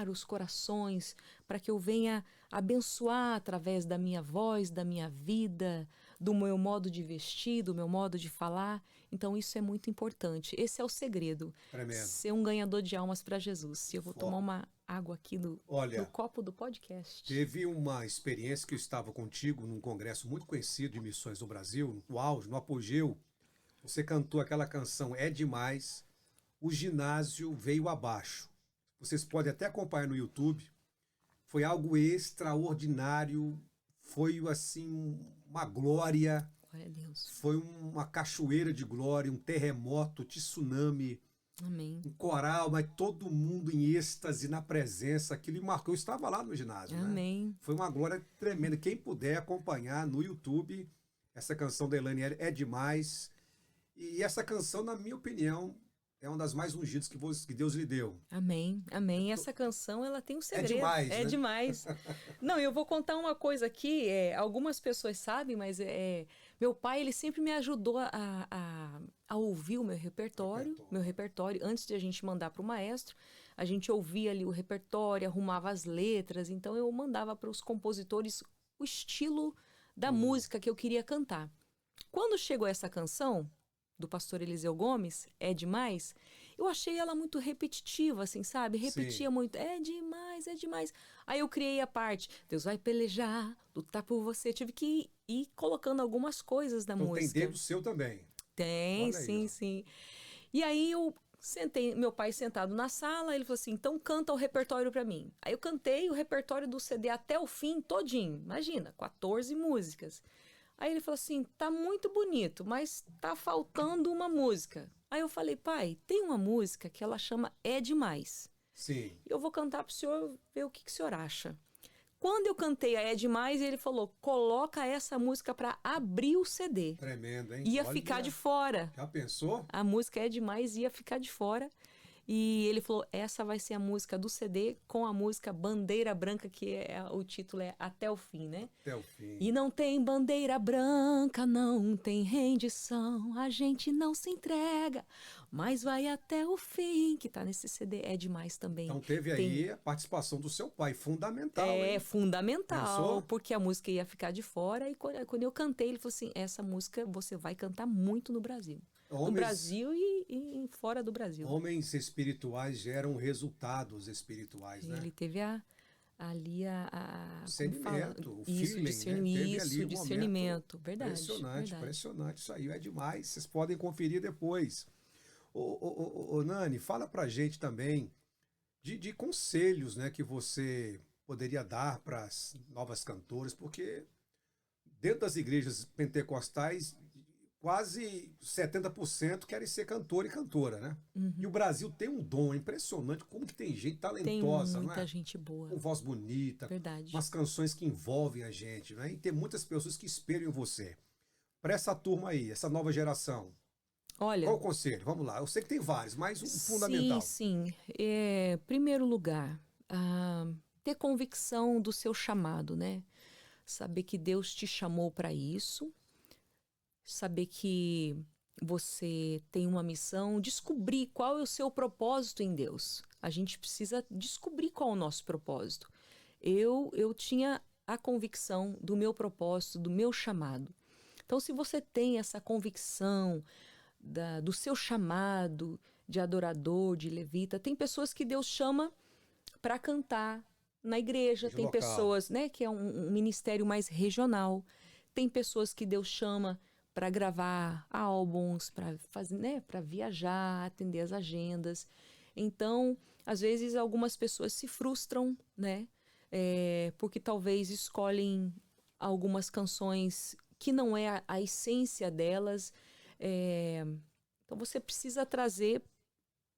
S2: os corações, para que eu venha abençoar através da minha voz, da minha vida, do meu modo de vestir, do meu modo de falar. Então isso é muito importante. Esse é o segredo.
S1: Tremendo.
S2: Ser um ganhador de almas para Jesus. Eu vou tomar uma água aqui no copo do podcast.
S1: Teve uma experiência que eu estava contigo num congresso muito conhecido de missões no Brasil, no auge, no apogeu. Você cantou aquela canção É Demais, o ginásio veio abaixo. Vocês podem até acompanhar no YouTube. Foi algo extraordinário, foi assim uma glória.
S2: Glória a Deus.
S1: Foi uma cachoeira de glória, um terremoto, tsunami.
S2: Amém.
S1: Um coral, mas todo mundo em êxtase na presença. Aquilo me marcou. Eu estava lá no ginásio.
S2: Amém.
S1: Né? Foi uma glória tremenda. Quem puder acompanhar no YouTube, essa canção da Elaine é demais. E essa canção, na minha opinião, é uma das mais ungidas que Deus lhe deu.
S2: Amém, amém. Essa canção, ela tem um segredo.
S1: É demais,
S2: É
S1: né?
S2: demais. Não, eu vou contar uma coisa aqui, algumas pessoas sabem, mas meu pai, ele sempre me ajudou a ouvir o meu repertório, antes de a gente mandar para o maestro, a gente ouvia ali o repertório, arrumava as letras, então eu mandava para os compositores o estilo da música que eu queria cantar. Quando chegou essa canção do pastor Eliseu Gomes, É Demais, eu achei ela muito repetitiva, assim, sabe? Repetia muito, é demais, é demais. Aí eu criei a parte, Deus vai pelejar, lutar por você. Tive que ir colocando algumas coisas da música.
S1: Tem dedo seu também.
S2: Tem, sim, sim. E aí eu sentei, meu pai sentado na sala, ele falou assim, então canta o repertório pra mim. Aí eu cantei o repertório do CD até o fim, todinho. Imagina, 14 músicas. Aí ele falou assim, tá muito bonito, mas tá faltando uma música. Aí eu falei, pai, tem uma música que ela chama É Demais.
S1: Sim.
S2: Eu vou cantar pro senhor ver o que o senhor acha. Quando eu cantei a É Demais, ele falou, coloca essa música pra abrir o CD.
S1: Tremendo, hein?
S2: Ia ficar de fora.
S1: Já pensou?
S2: A música É Demais, ia ficar de fora. E ele falou, essa vai ser a música do CD com a música Bandeira Branca, que o título é Até o Fim, né?
S1: Até o fim.
S2: E não tem bandeira branca, não tem rendição, a gente não se entrega, mas vai até o fim, que tá nesse CD, É Demais também.
S1: Então teve aí a participação do seu pai, fundamental.
S2: É,
S1: hein?
S2: fundamental,
S1: Pensou?
S2: porque a música ia ficar de fora, e quando eu cantei, ele falou assim, essa música você vai cantar muito no Brasil. No Brasil e fora do Brasil.
S1: Homens espirituais geram resultados espirituais, né?
S2: Ele teve
S1: discernimento, o
S2: isso,
S1: feeling,
S2: discernimento. Verdade.
S1: Impressionante, impressionante. Isso aí é demais. Vocês podem conferir depois. Ô, Nani, fala pra gente também de conselhos, né, que você poderia dar para as novas cantoras, porque dentro das igrejas pentecostais quase 70% querem ser cantor e cantora, né?
S2: Uhum.
S1: E o Brasil tem um dom impressionante, como que tem gente talentosa,
S2: tem muita
S1: não é?
S2: gente boa.
S1: Com voz bonita,
S2: verdade.
S1: umas canções que envolvem a gente, né? E tem muitas pessoas que espelham em você. Para essa turma aí, essa nova geração,
S2: olha,
S1: qual o conselho? Vamos lá, eu sei que tem vários, mas um fundamental.
S2: Sim. Primeiro lugar, ter convicção do seu chamado, né? Saber que Deus te chamou para isso, saber que você tem uma missão, descobrir qual é o seu propósito em Deus. A gente precisa descobrir qual é o nosso propósito. Eu tinha a convicção do meu propósito, do meu chamado. Então, se você tem essa convicção do seu chamado de adorador, de levita, tem pessoas que Deus chama para cantar na igreja, tem
S1: local.
S2: Pessoas, né, que é um ministério mais regional, tem pessoas que Deus chama para gravar álbuns, para fazer, né, para viajar, atender as agendas. Então, às vezes algumas pessoas se frustram, né, porque talvez escolhem algumas canções que não é a essência delas. Então você precisa trazer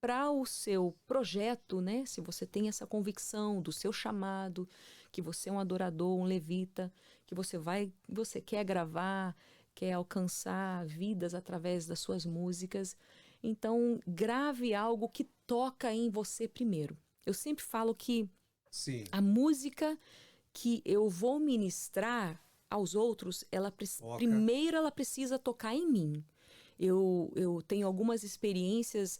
S2: para o seu projeto, né? Se você tem essa convicção do seu chamado, que você é um adorador, um levita, que você quer gravar, quer alcançar vidas através das suas músicas, então grave algo que toca em você primeiro. Eu sempre falo que
S1: Sim.
S2: a música que eu vou ministrar aos outros, primeiro ela precisa tocar em mim. Eu tenho algumas experiências,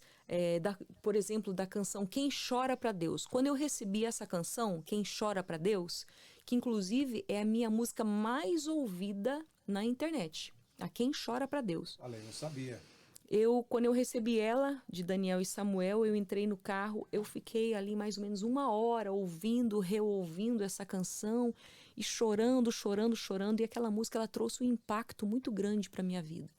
S2: por exemplo, da canção Quem Chora para Deus. Quando eu recebi essa canção, Quem Chora para Deus, que inclusive é a minha música mais ouvida na internet. A Quem Chora para Deus.
S1: Olha, eu não sabia.
S2: Quando eu recebi ela, de Daniel e Samuel, eu entrei no carro, eu fiquei ali mais ou menos 1 hora ouvindo, reouvindo essa canção e chorando, chorando, chorando. E aquela música, ela trouxe um impacto muito grande para minha vida.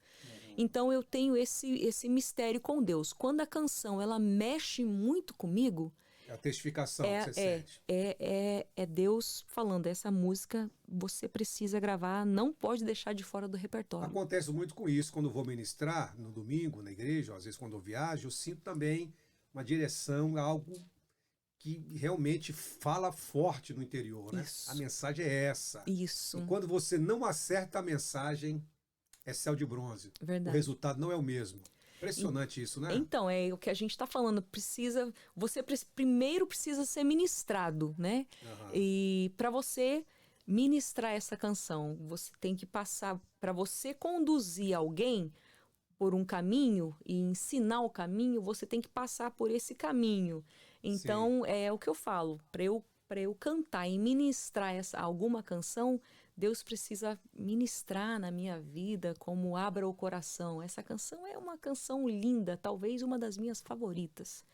S2: Então eu tenho esse mistério com Deus. Quando a canção ela mexe muito comigo,
S1: é a testificação que você sente.
S2: É Deus falando, essa música você precisa gravar, não pode deixar de fora do repertório.
S1: Acontece muito com isso, quando eu vou ministrar no domingo na igreja, às vezes quando eu viajo, eu sinto também uma direção, algo que realmente fala forte no interior, né?
S2: Isso.
S1: A mensagem é essa.
S2: Isso.
S1: E quando você não acerta a mensagem, é céu de bronze.
S2: Verdade.
S1: O resultado não é o mesmo. Impressionante isso, né?
S2: Então, é o que a gente está falando. Você primeiro precisa ser ministrado, né?
S1: Uhum.
S2: E para você ministrar essa canção, você tem que passar, para você conduzir alguém por um caminho e ensinar o caminho, você tem que passar por esse caminho. Então, sim, é o que eu falo. Para eu cantar e ministrar alguma canção, Deus precisa ministrar na minha vida como Abra o Coração. Essa canção é uma canção linda, talvez uma das minhas favoritas.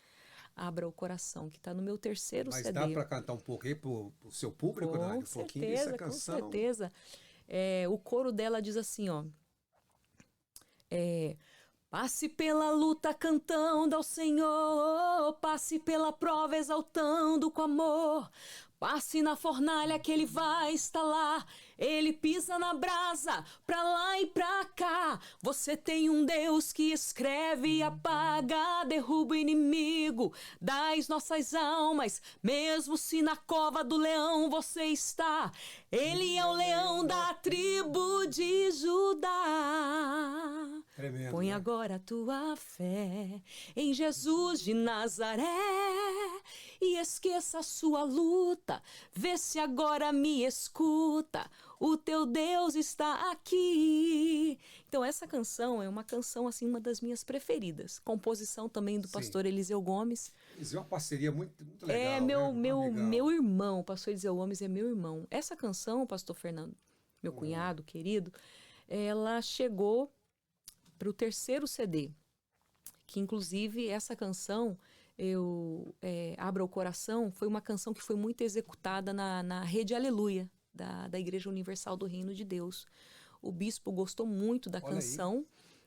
S2: Abra o Coração, que está no meu terceiro CD.
S1: Mas dá para cantar um pouco aí pro seu público, Nádia? Um pouquinho dessa canção.
S2: Com certeza. O coro dela diz assim, ó. Passe pela luta cantando ao Senhor, passe pela prova exaltando com amor. Passe na fornalha que ele vai instalar, ele pisa na brasa, pra lá e pra cá. Você tem um Deus que escreve e apaga, derruba o inimigo das nossas almas, mesmo se na cova do leão você está. Ele é o leão da tribo de Judá.
S1: Tremendo,
S2: Põe
S1: né?
S2: agora a tua fé em Jesus de Nazaré e esqueça a sua luta. Vê se agora me escuta, o teu Deus está aqui. Então essa canção é uma canção, assim, uma das minhas preferidas. Composição também do pastor Eliseu Gomes.
S1: Eliseu é uma parceria muito legal.
S2: É meu irmão, o pastor Eliseu Gomes é meu irmão. Essa canção, pastor Fernando, meu cunhado querido, ela chegou para o terceiro CD, que inclusive essa canção... Abra o Coração, foi uma canção que foi muito executada na Rede Aleluia, da Igreja Universal do Reino de Deus. O bispo gostou muito da canção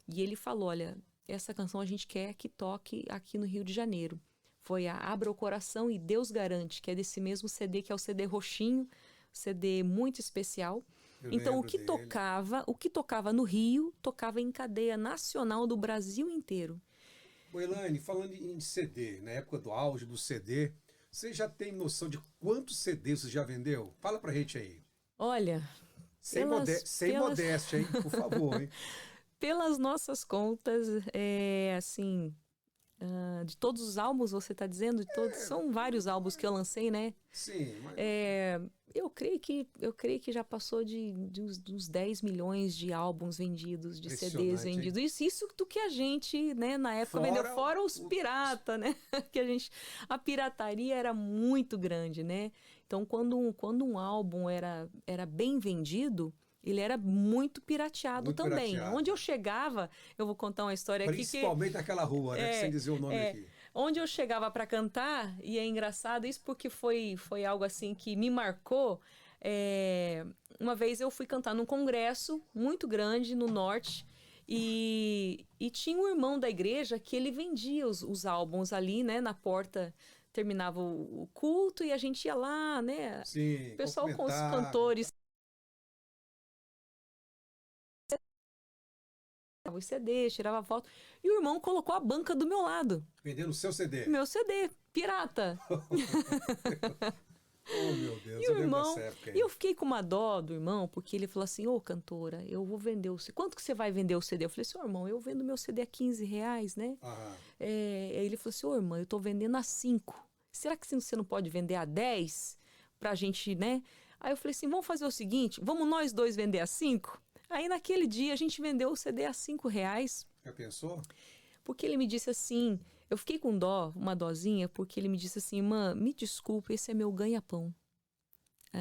S2: e ele falou, olha, essa canção a gente quer que toque aqui no Rio de Janeiro. Foi a Abra o Coração e Deus Garante, que é desse mesmo CD, que é o CD roxinho, CD muito especial. Então o que tocava no Rio, tocava em cadeia nacional do Brasil inteiro.
S1: Elaine, falando em CD, na época do auge do CD, você já tem noção de quantos CDs você já vendeu? Fala pra gente aí.
S2: Olha...
S1: Sem modéstia, hein? Por favor, hein?
S2: Pelas nossas contas, assim... de todos os álbuns, você está dizendo? São vários álbuns que eu lancei, né?
S1: Sim. Mas...
S2: eu creio que já passou uns 10 milhões de álbuns vendidos, de CDs vendidos. Isso do que a gente, né, na época vendeu, fora os pirata, né? A pirataria era muito grande, né? Então, quando um álbum era bem vendido, ele era muito pirateado também. Onde eu chegava, eu vou contar uma história aqui.
S1: Principalmente naquela rua, né? Sem dizer o nome aqui.
S2: Onde eu chegava para cantar, e é engraçado isso porque foi algo assim que me marcou. Uma vez eu fui cantar num congresso muito grande no norte, e tinha um irmão da igreja que ele vendia os álbuns ali, né, na porta. Terminava o culto e a gente ia lá, né?
S1: Sim,
S2: o pessoal com os cantores. Os CDs, tirava foto. E o irmão colocou a banca do meu lado.
S1: Vendendo o seu CD?
S2: Meu CD, pirata.
S1: Oh, meu Deus,
S2: e o irmão, e eu fiquei com uma dó do irmão, porque ele falou assim, ô cantora, eu vou vender o CD. Quanto que você vai vender o CD? Eu falei assim, ô irmão, eu vendo meu CD a R$15, né? Aí ele falou assim, ô irmão, eu tô vendendo a 5. Será que você não pode vender a 10? Pra gente, né? Aí eu falei assim, vamos fazer o seguinte, vamos nós dois vender a 5? Aí naquele dia a gente vendeu o CD a R$5.
S1: Já pensou?
S2: Porque ele me disse assim, eu fiquei com dó, uma dosinha, porque ele me disse assim, irmã, me desculpe, esse é meu ganha-pão.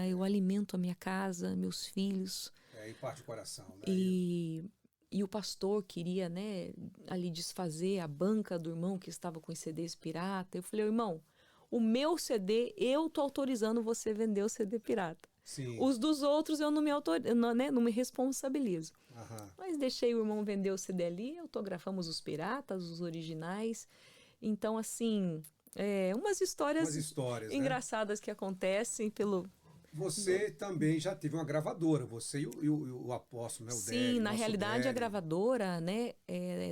S2: Eu alimento a minha casa, meus filhos.
S1: E parte do coração, né?
S2: E o pastor queria, né, ali desfazer a banca do irmão que estava com os CDs pirata. Eu falei, irmão, o meu CD, eu tô autorizando você vender o CD pirata.
S1: Sim.
S2: Os dos outros eu não me responsabilizo. Mas deixei o irmão vender o CD ali, autografamos os piratas, os originais. Então, assim, umas histórias engraçadas, né, que acontecem pelo...
S1: Você também já teve uma gravadora, você e o apóstolo, né? O
S2: Sim,
S1: Délio,
S2: na realidade
S1: Délio.
S2: A gravadora, né,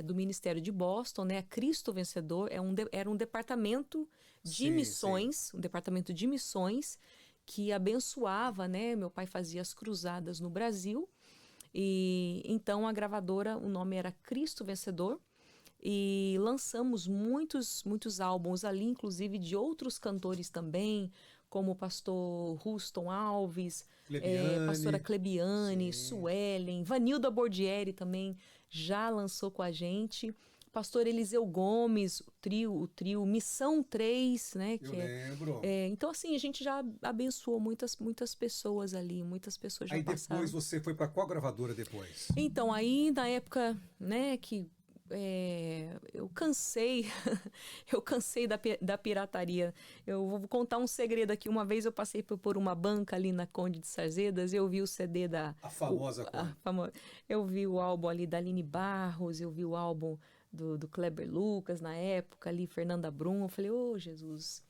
S2: do Ministério de Boston, né, a Cristo Vencedor, era um departamento de missões, um departamento de missões que abençoava, né? Meu pai fazia as cruzadas no Brasil e então a gravadora, o nome era Cristo Vencedor. E lançamos muitos álbuns ali, inclusive de outros cantores também, como o pastor Ruston Alves, pastora Clebiane, Suelen, Vanilda Bordieri também já lançou com a gente. Pastor Eliseu Gomes, o trio Missão 3, né?
S1: Eu lembro.
S2: Então, assim, a gente já abençoou muitas pessoas ali, muitas pessoas já passaram.
S1: Aí depois você foi para qual gravadora depois?
S2: Então, aí na época, né, que eu cansei da pirataria. Eu vou contar um segredo aqui. Uma vez eu passei por uma banca ali na Conde de Sarzedas e eu vi o CD da...
S1: A famosa
S2: Eu vi o álbum ali da Aline Barros, eu vi o álbum do Kleber Lucas na época ali, Fernanda Brum. Eu falei, Jesus,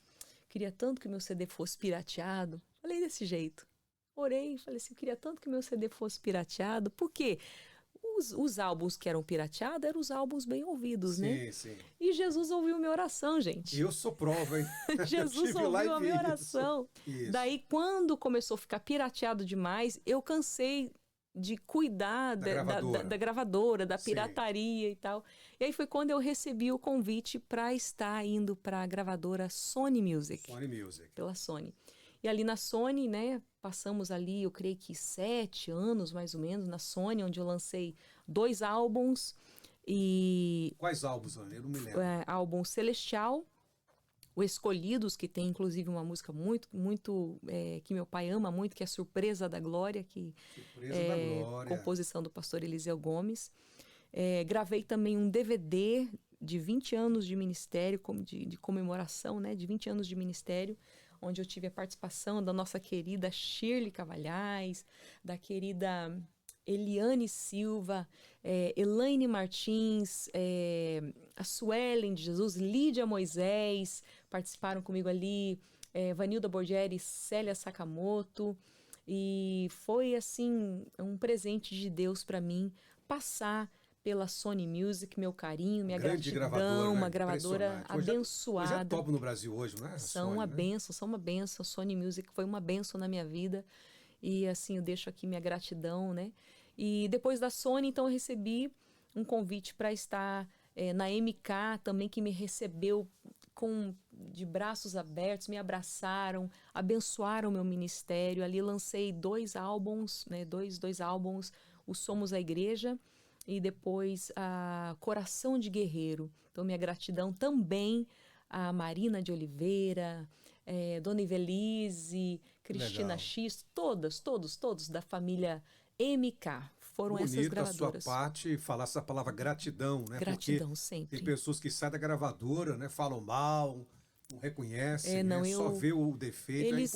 S2: queria tanto que meu CD fosse pirateado. Falei desse jeito. Orei, falei assim, eu queria tanto que meu CD fosse pirateado. Por quê? Os álbuns que eram pirateados eram os álbuns bem ouvidos, né?
S1: Sim.
S2: E Jesus ouviu minha oração, gente.
S1: Eu sou prova, hein?
S2: Jesus ouviu a minha oração.
S1: Isso.
S2: Daí, quando começou a ficar pirateado demais, eu cansei de cuidar da gravadora, da pirataria e tal. E aí foi quando eu recebi o convite para estar indo para a gravadora Sony Music. Pela Sony. E ali na Sony, né, passamos ali, eu creio que 7 anos, mais ou menos, na Sony, onde eu lancei 2 álbuns.
S1: Quais álbuns, Ana? Eu não me lembro.
S2: Álbum Celestial, o Escolhidos, que tem inclusive uma música muito que meu pai ama muito, que é Surpresa da Glória, composição do pastor Eliseu Gomes. Gravei também um DVD de 20 anos de ministério, de comemoração, né, de 20 anos de ministério, onde eu tive a participação da nossa querida Shirley Cavalhais, da querida Eliane Silva, Elaine Martins, a Suelen de Jesus, Lídia Moisés, participaram comigo ali, Vanilda Bordieri, Célia Sakamoto, e foi assim um presente de Deus para mim passar pela Sony Music, meu carinho, minha gratidão, uma gravadora abençoada.
S1: Hoje é top no Brasil hoje, não é?
S2: São uma benção. A Sony Music foi uma benção na minha vida. E assim, eu deixo aqui minha gratidão, né? E depois da Sony, então, eu recebi um convite para estar na MK também, que me recebeu de braços abertos, me abraçaram, abençoaram o meu ministério. Ali lancei 2 álbuns, né? Dois álbuns, o Somos a Igreja e depois a Coração de Guerreiro. Então, minha gratidão também a Marina de Oliveira, Dona Ivelise, Cristina X, todos da família MK. Foram essas gravadoras.
S1: Bonito a sua parte falar essa palavra gratidão, né?
S2: Gratidão,
S1: porque
S2: sempre.
S1: Tem pessoas que saem da gravadora, né? Falam mal, não reconhecem, só vê o defeito.
S2: Eles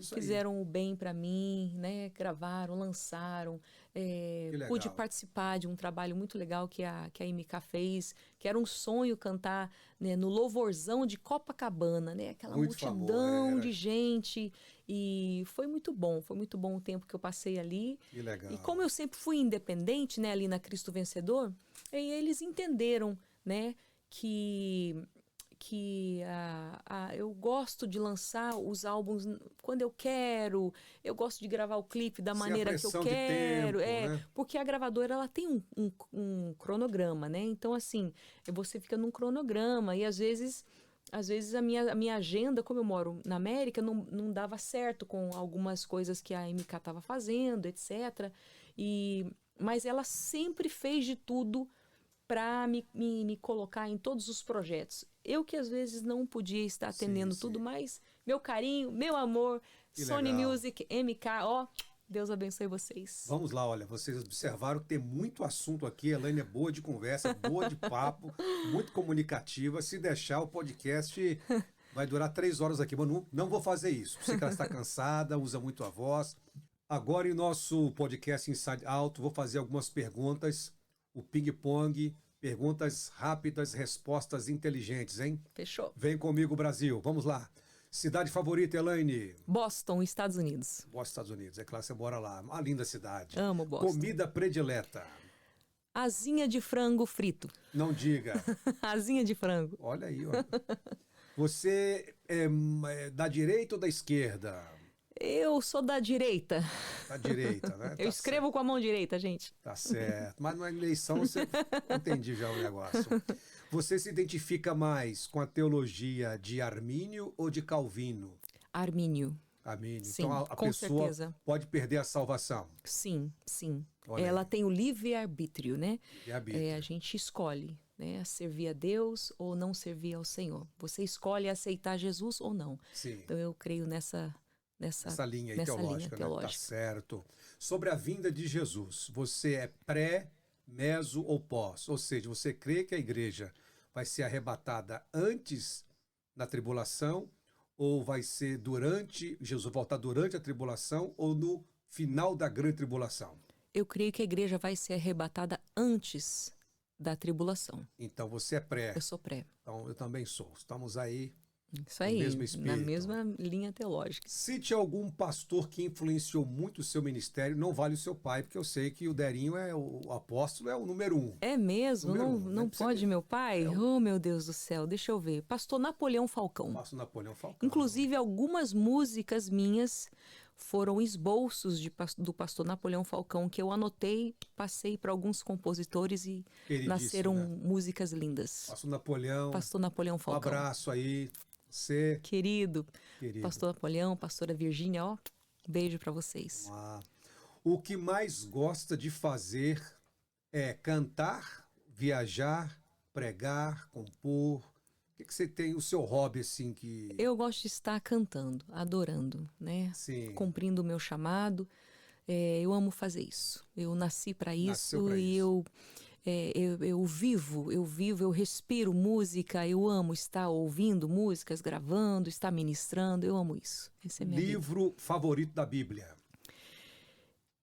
S2: fizeram o bem para mim, né? Gravaram, lançaram. Pude participar de um trabalho muito legal que a MK fez, que era um sonho cantar, né, no louvorzão de Copacabana, né? Aquela multidão de gente. E foi muito bom o tempo que eu passei ali.
S1: Que legal.
S2: E como eu sempre fui independente, né, ali na Cristo Vencedor, eles entenderam, né, que eu gosto de lançar os álbuns quando eu quero, eu gosto de gravar o clipe da maneira que eu quero,
S1: né?
S2: Porque a gravadora ela tem um cronograma, né? Então assim, você fica num cronograma e às vezes às vezes a minha agenda, como eu moro na América, não dava certo com algumas coisas que a MK estava fazendo, etc. Mas ela sempre fez de tudo para me colocar em todos os projetos. Eu que às vezes não podia estar atendendo tudo, mas meu carinho, meu amor,
S1: Que
S2: Sony
S1: legal.
S2: Music, MK, ó, Deus abençoe vocês.
S1: Vamos lá, olha, vocês observaram que tem muito assunto aqui. A Elaine é boa de conversa, boa de papo, muito comunicativa. Se deixar, o podcast vai durar 3 horas aqui, mas não vou fazer isso. Sei que ela está cansada, usa muito a voz. Agora, em nosso podcast Inside Out, vou fazer algumas perguntas. O ping-pong, perguntas rápidas, respostas inteligentes, hein?
S2: Fechou.
S1: Vem comigo, Brasil. Vamos lá. Cidade favorita, Elaine?
S2: Boston, Estados Unidos.
S1: Boston, Estados Unidos. É claro, você mora lá. Uma linda cidade.
S2: Amo Boston.
S1: Comida predileta?
S2: Asinha de frango frito.
S1: Não diga.
S2: Asinha de frango.
S1: Olha aí, ó. Você é da direita ou da esquerda?
S2: Eu sou da direita.
S1: Da direita, né?
S2: Eu escrevo com a mão direita, gente.
S1: Tá certo. Mas na eleição você entendi já o negócio. Você se identifica mais com a teologia de Armínio ou de Calvino?
S2: Armínio.
S1: Armínio.
S2: Sim,
S1: Então a
S2: com
S1: pessoa
S2: certeza.
S1: pode perder a salvação.
S2: Sim, sim.
S1: Olha
S2: Ela
S1: aí.
S2: tem o livre-arbítrio, né?
S1: Livre-arbítrio.
S2: A gente escolhe, né? Servir a Deus ou não servir ao Senhor. Você escolhe aceitar Jesus ou não.
S1: Sim.
S2: Então eu creio nessa
S1: linha aí
S2: nessa
S1: teológica,
S2: linha
S1: né?
S2: teológica.
S1: Tá certo. Sobre a vinda de Jesus, você é pré, meso ou pós? Ou seja, você crê que a igreja vai ser arrebatada antes da tribulação ou vai ser durante, Jesus voltar durante a tribulação ou no final da grande tribulação?
S2: Eu creio que a igreja vai ser arrebatada antes da tribulação.
S1: Então você é pré.
S2: Eu sou pré.
S1: Então eu também sou. Estamos aí.
S2: Isso aí,
S1: mesmo espírito.
S2: na mesma linha teológica.
S1: Cite algum pastor que influenciou muito o seu ministério. Não vale o seu pai, porque eu sei que o Derinho é o apóstolo, é o número 1.
S2: É mesmo?
S1: Número
S2: Não,
S1: um,
S2: não
S1: né?
S2: pode, meu pai? Oh, meu Deus do céu, deixa eu ver. Pastor Napoleão Falcão.
S1: Pastor Napoleão Falcão.
S2: Inclusive, algumas músicas minhas foram esboços do pastor Napoleão Falcão, que eu anotei, passei para alguns compositores e nasceram músicas lindas.
S1: Pastor Napoleão.
S2: Pastor Napoleão Falcão.
S1: Um abraço aí. Você.
S2: Querido. Pastor Napoleão, pastora Virgínia, ó, beijo para vocês.
S1: O que mais gosta de fazer é cantar, viajar, pregar, compor. O que você tem, o seu hobby, assim, que...
S2: Eu gosto de estar cantando, adorando, né?
S1: Sim.
S2: Cumprindo o meu chamado. Eu amo fazer isso. Eu nasci para isso e eu vivo, eu respiro música, eu amo estar ouvindo músicas, gravando, estar ministrando, eu amo isso. Esse é minha
S1: livro favorito da Bíblia?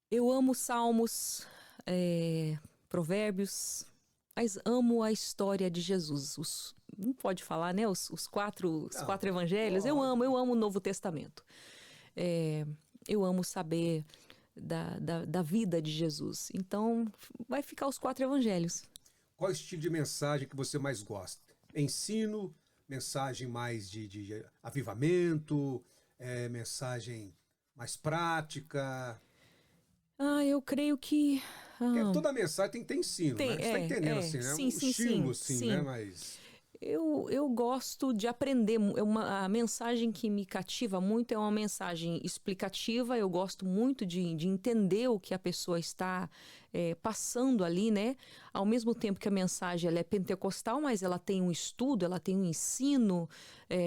S2: Eu amo Salmos, Provérbios, mas amo a história de Jesus. Não pode falar, né? Os quatro evangelhos. Eu amo o Novo Testamento. Eu amo saber da vida de Jesus. Então, vai ficar os 4 evangelhos.
S1: Qual é o estilo de mensagem que você mais gosta? Ensino, mensagem mais de avivamento, mensagem mais prática?
S2: Eu creio que...
S1: Toda mensagem tem que ter ensino, né? Você está entendendo assim, né?
S2: Sim,
S1: estilo, assim, né? Mas...
S2: Eu gosto de aprender. A mensagem que me cativa muito é uma mensagem explicativa. Eu gosto muito de entender o que a pessoa está passando ali, né? Ao mesmo tempo que a mensagem ela é pentecostal, mas ela tem um estudo, ela tem um ensino.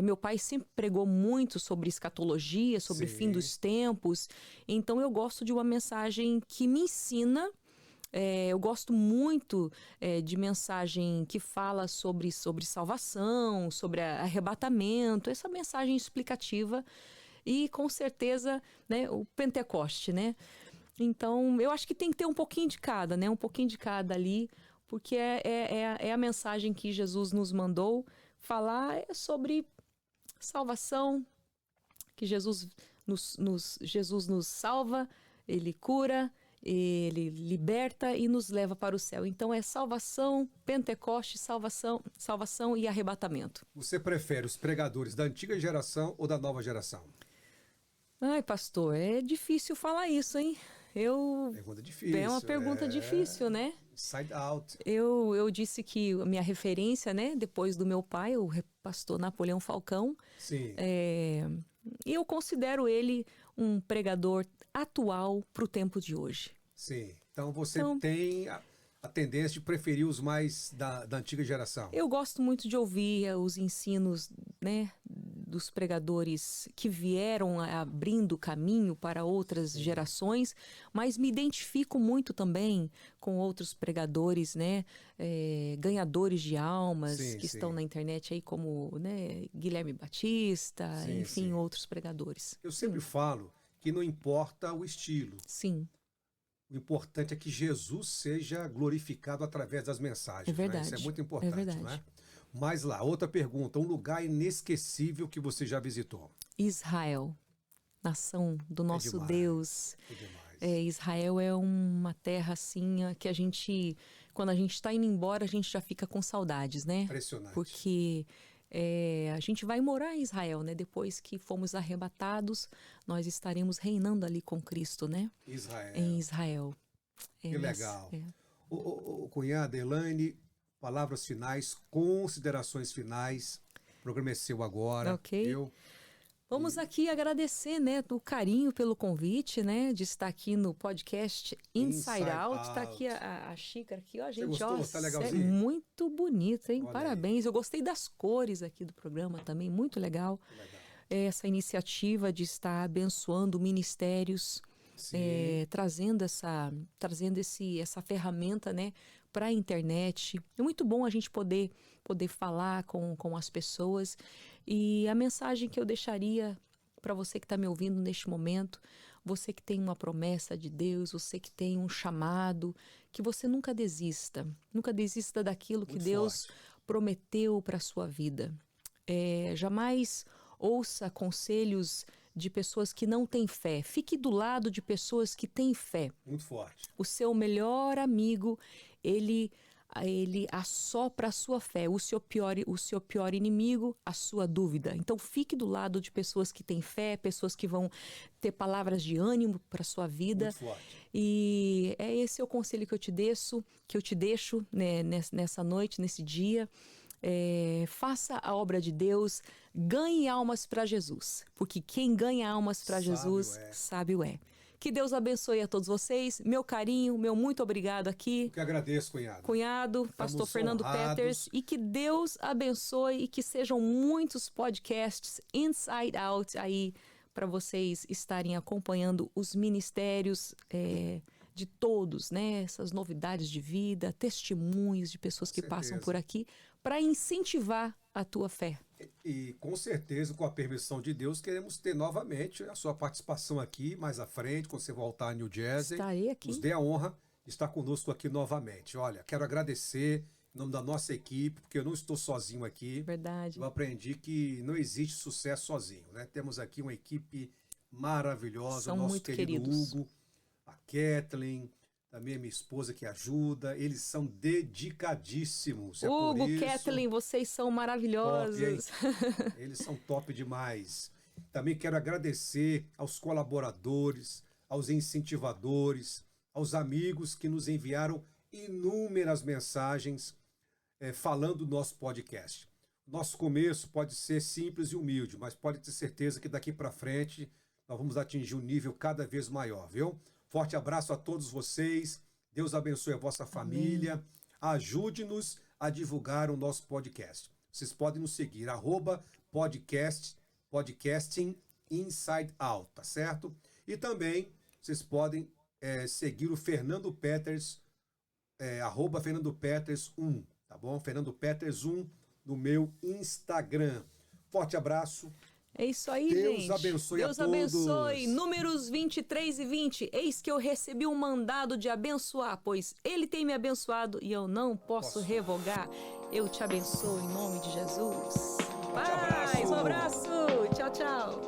S2: Meu pai sempre pregou muito sobre escatologia, sobre o fim dos tempos. Então eu gosto de uma mensagem que me ensina. Eu gosto muito de mensagem que fala sobre salvação, sobre arrebatamento, essa mensagem explicativa e, com certeza, né, o Pentecoste, né? Então, eu acho que tem que ter um pouquinho de cada, né? Um pouquinho de cada ali, porque é a mensagem que Jesus nos mandou falar sobre salvação, que Jesus nos salva, Ele cura, Ele liberta e nos leva para o céu. Então é salvação, Pentecoste, salvação e arrebatamento.
S1: Você prefere os pregadores da antiga geração ou da nova geração?
S2: Ai, pastor, é difícil falar isso, hein?
S1: Pergunta difícil.
S2: É uma pergunta difícil, né?
S1: Inside Out.
S2: Eu disse que a minha referência, né, depois do meu pai, o pastor Napoleão Falcão,
S1: Sim.
S2: E eu considero ele um pregador atual para o tempo de hoje.
S1: Sim. Então você tem a tendência de preferir os mais da antiga geração.
S2: Eu gosto muito de ouvir os ensinos, né, dos pregadores que vieram abrindo caminho para outras gerações, mas me identifico muito também com outros pregadores, né, ganhadores de almas que estão na internet aí, como, né, Guilherme Batista, enfim, outros pregadores.
S1: Eu sempre falo que não importa o estilo.
S2: Sim.
S1: O importante é que Jesus seja glorificado através das mensagens.
S2: É verdade.
S1: Né? Isso é muito importante.
S2: É verdade.
S1: Né? Mas lá, outra pergunta. Um lugar inesquecível que você já visitou?
S2: Israel, nação do nosso
S1: demais,
S2: Deus.
S1: É demais.
S2: Israel é uma terra assim que a gente, quando a gente está indo embora, a gente já fica com saudades, né?
S1: Impressionante.
S2: Porque a gente vai morar em Israel, né? Depois que fomos arrebatados, nós estaremos reinando ali com Cristo, né? Em Israel.
S1: Que legal. O cunhada Elaine, palavras finais, considerações finais. O programa é seu agora.
S2: Ok. Vamos aqui agradecer, né, o carinho pelo convite, né, de estar aqui no podcast Inside Out. Tá aqui a xícara aqui, ó, gente,
S1: gostou?
S2: ó,
S1: tá legalzinho?
S2: muito bonito, hein?
S1: Olha
S2: Parabéns.
S1: aí.
S2: Eu gostei das cores aqui do programa também, muito legal. Essa iniciativa de estar abençoando ministérios, trazendo essa ferramenta, né, para a internet. É muito bom a gente poder falar com as pessoas. E a mensagem que eu deixaria para você que está me ouvindo neste momento, você que tem uma promessa de Deus, você que tem um chamado, que você nunca desista daquilo que Deus prometeu para a sua vida. Jamais ouça conselhos de pessoas que não têm fé. Fique do lado de pessoas que têm fé.
S1: Muito forte.
S2: O seu melhor amigo, ele assopra a sua fé, o seu pior inimigo, a sua dúvida. Então fique do lado de pessoas que têm fé, pessoas que vão ter palavras de ânimo para a sua vida.
S1: Muito forte.
S2: E esse é o conselho que eu te deixo, né, nessa noite, nesse dia. Faça a obra de Deus, ganhe almas para Jesus, porque quem ganha almas para Jesus, sábio é. Que Deus abençoe a todos vocês. Meu carinho, meu muito obrigado aqui.
S1: Eu que agradeço, cunhado.
S2: Cunhado, pastor Fernando Peters. E que Deus abençoe e que sejam muitos podcasts Inside Out aí para vocês estarem acompanhando os ministérios de todos, né? Essas novidades de vida, testemunhos de pessoas que passam por aqui para incentivar a tua fé.
S1: E com certeza, com a permissão de Deus, queremos ter novamente a sua participação aqui mais à frente, quando você voltar a New Jersey.
S2: Estarei aqui.
S1: Nos dê a honra de estar conosco aqui novamente. Olha, quero agradecer em nome da nossa equipe, porque eu não estou sozinho aqui.
S2: Verdade.
S1: Eu aprendi que não existe sucesso sozinho, né? Temos aqui uma equipe maravilhosa,
S2: São
S1: nosso
S2: muito
S1: querido
S2: queridos.
S1: Hugo, a Kathleen, também a minha esposa que ajuda. Eles são dedicadíssimos.
S2: Hugo, Kathleen, vocês são maravilhosos.
S1: Top, eles são top demais. Também quero agradecer aos colaboradores, aos incentivadores, aos amigos que nos enviaram inúmeras mensagens falando do nosso podcast. Nosso começo pode ser simples e humilde, mas pode ter certeza que daqui para frente nós vamos atingir um nível cada vez maior, viu? Forte abraço a todos vocês. Deus abençoe a vossa família. Ajude-nos a divulgar o nosso podcast. Vocês podem nos seguir, podcasting Inside Out, tá certo? E também vocês podem seguir o Fernando Peters, @Fernando Peters 1, tá bom? Fernando Peters 1 no meu Instagram. Forte abraço.
S2: É isso aí,
S1: Deus
S2: gente.
S1: Abençoe
S2: Deus
S1: a todos.
S2: abençoe. Números 23 e 20. Eis que eu recebi um mandado de abençoar, pois ele tem me abençoado e eu não posso revogar. Eu te abençoo em nome de Jesus. Paz, um abraço. Tchau, tchau.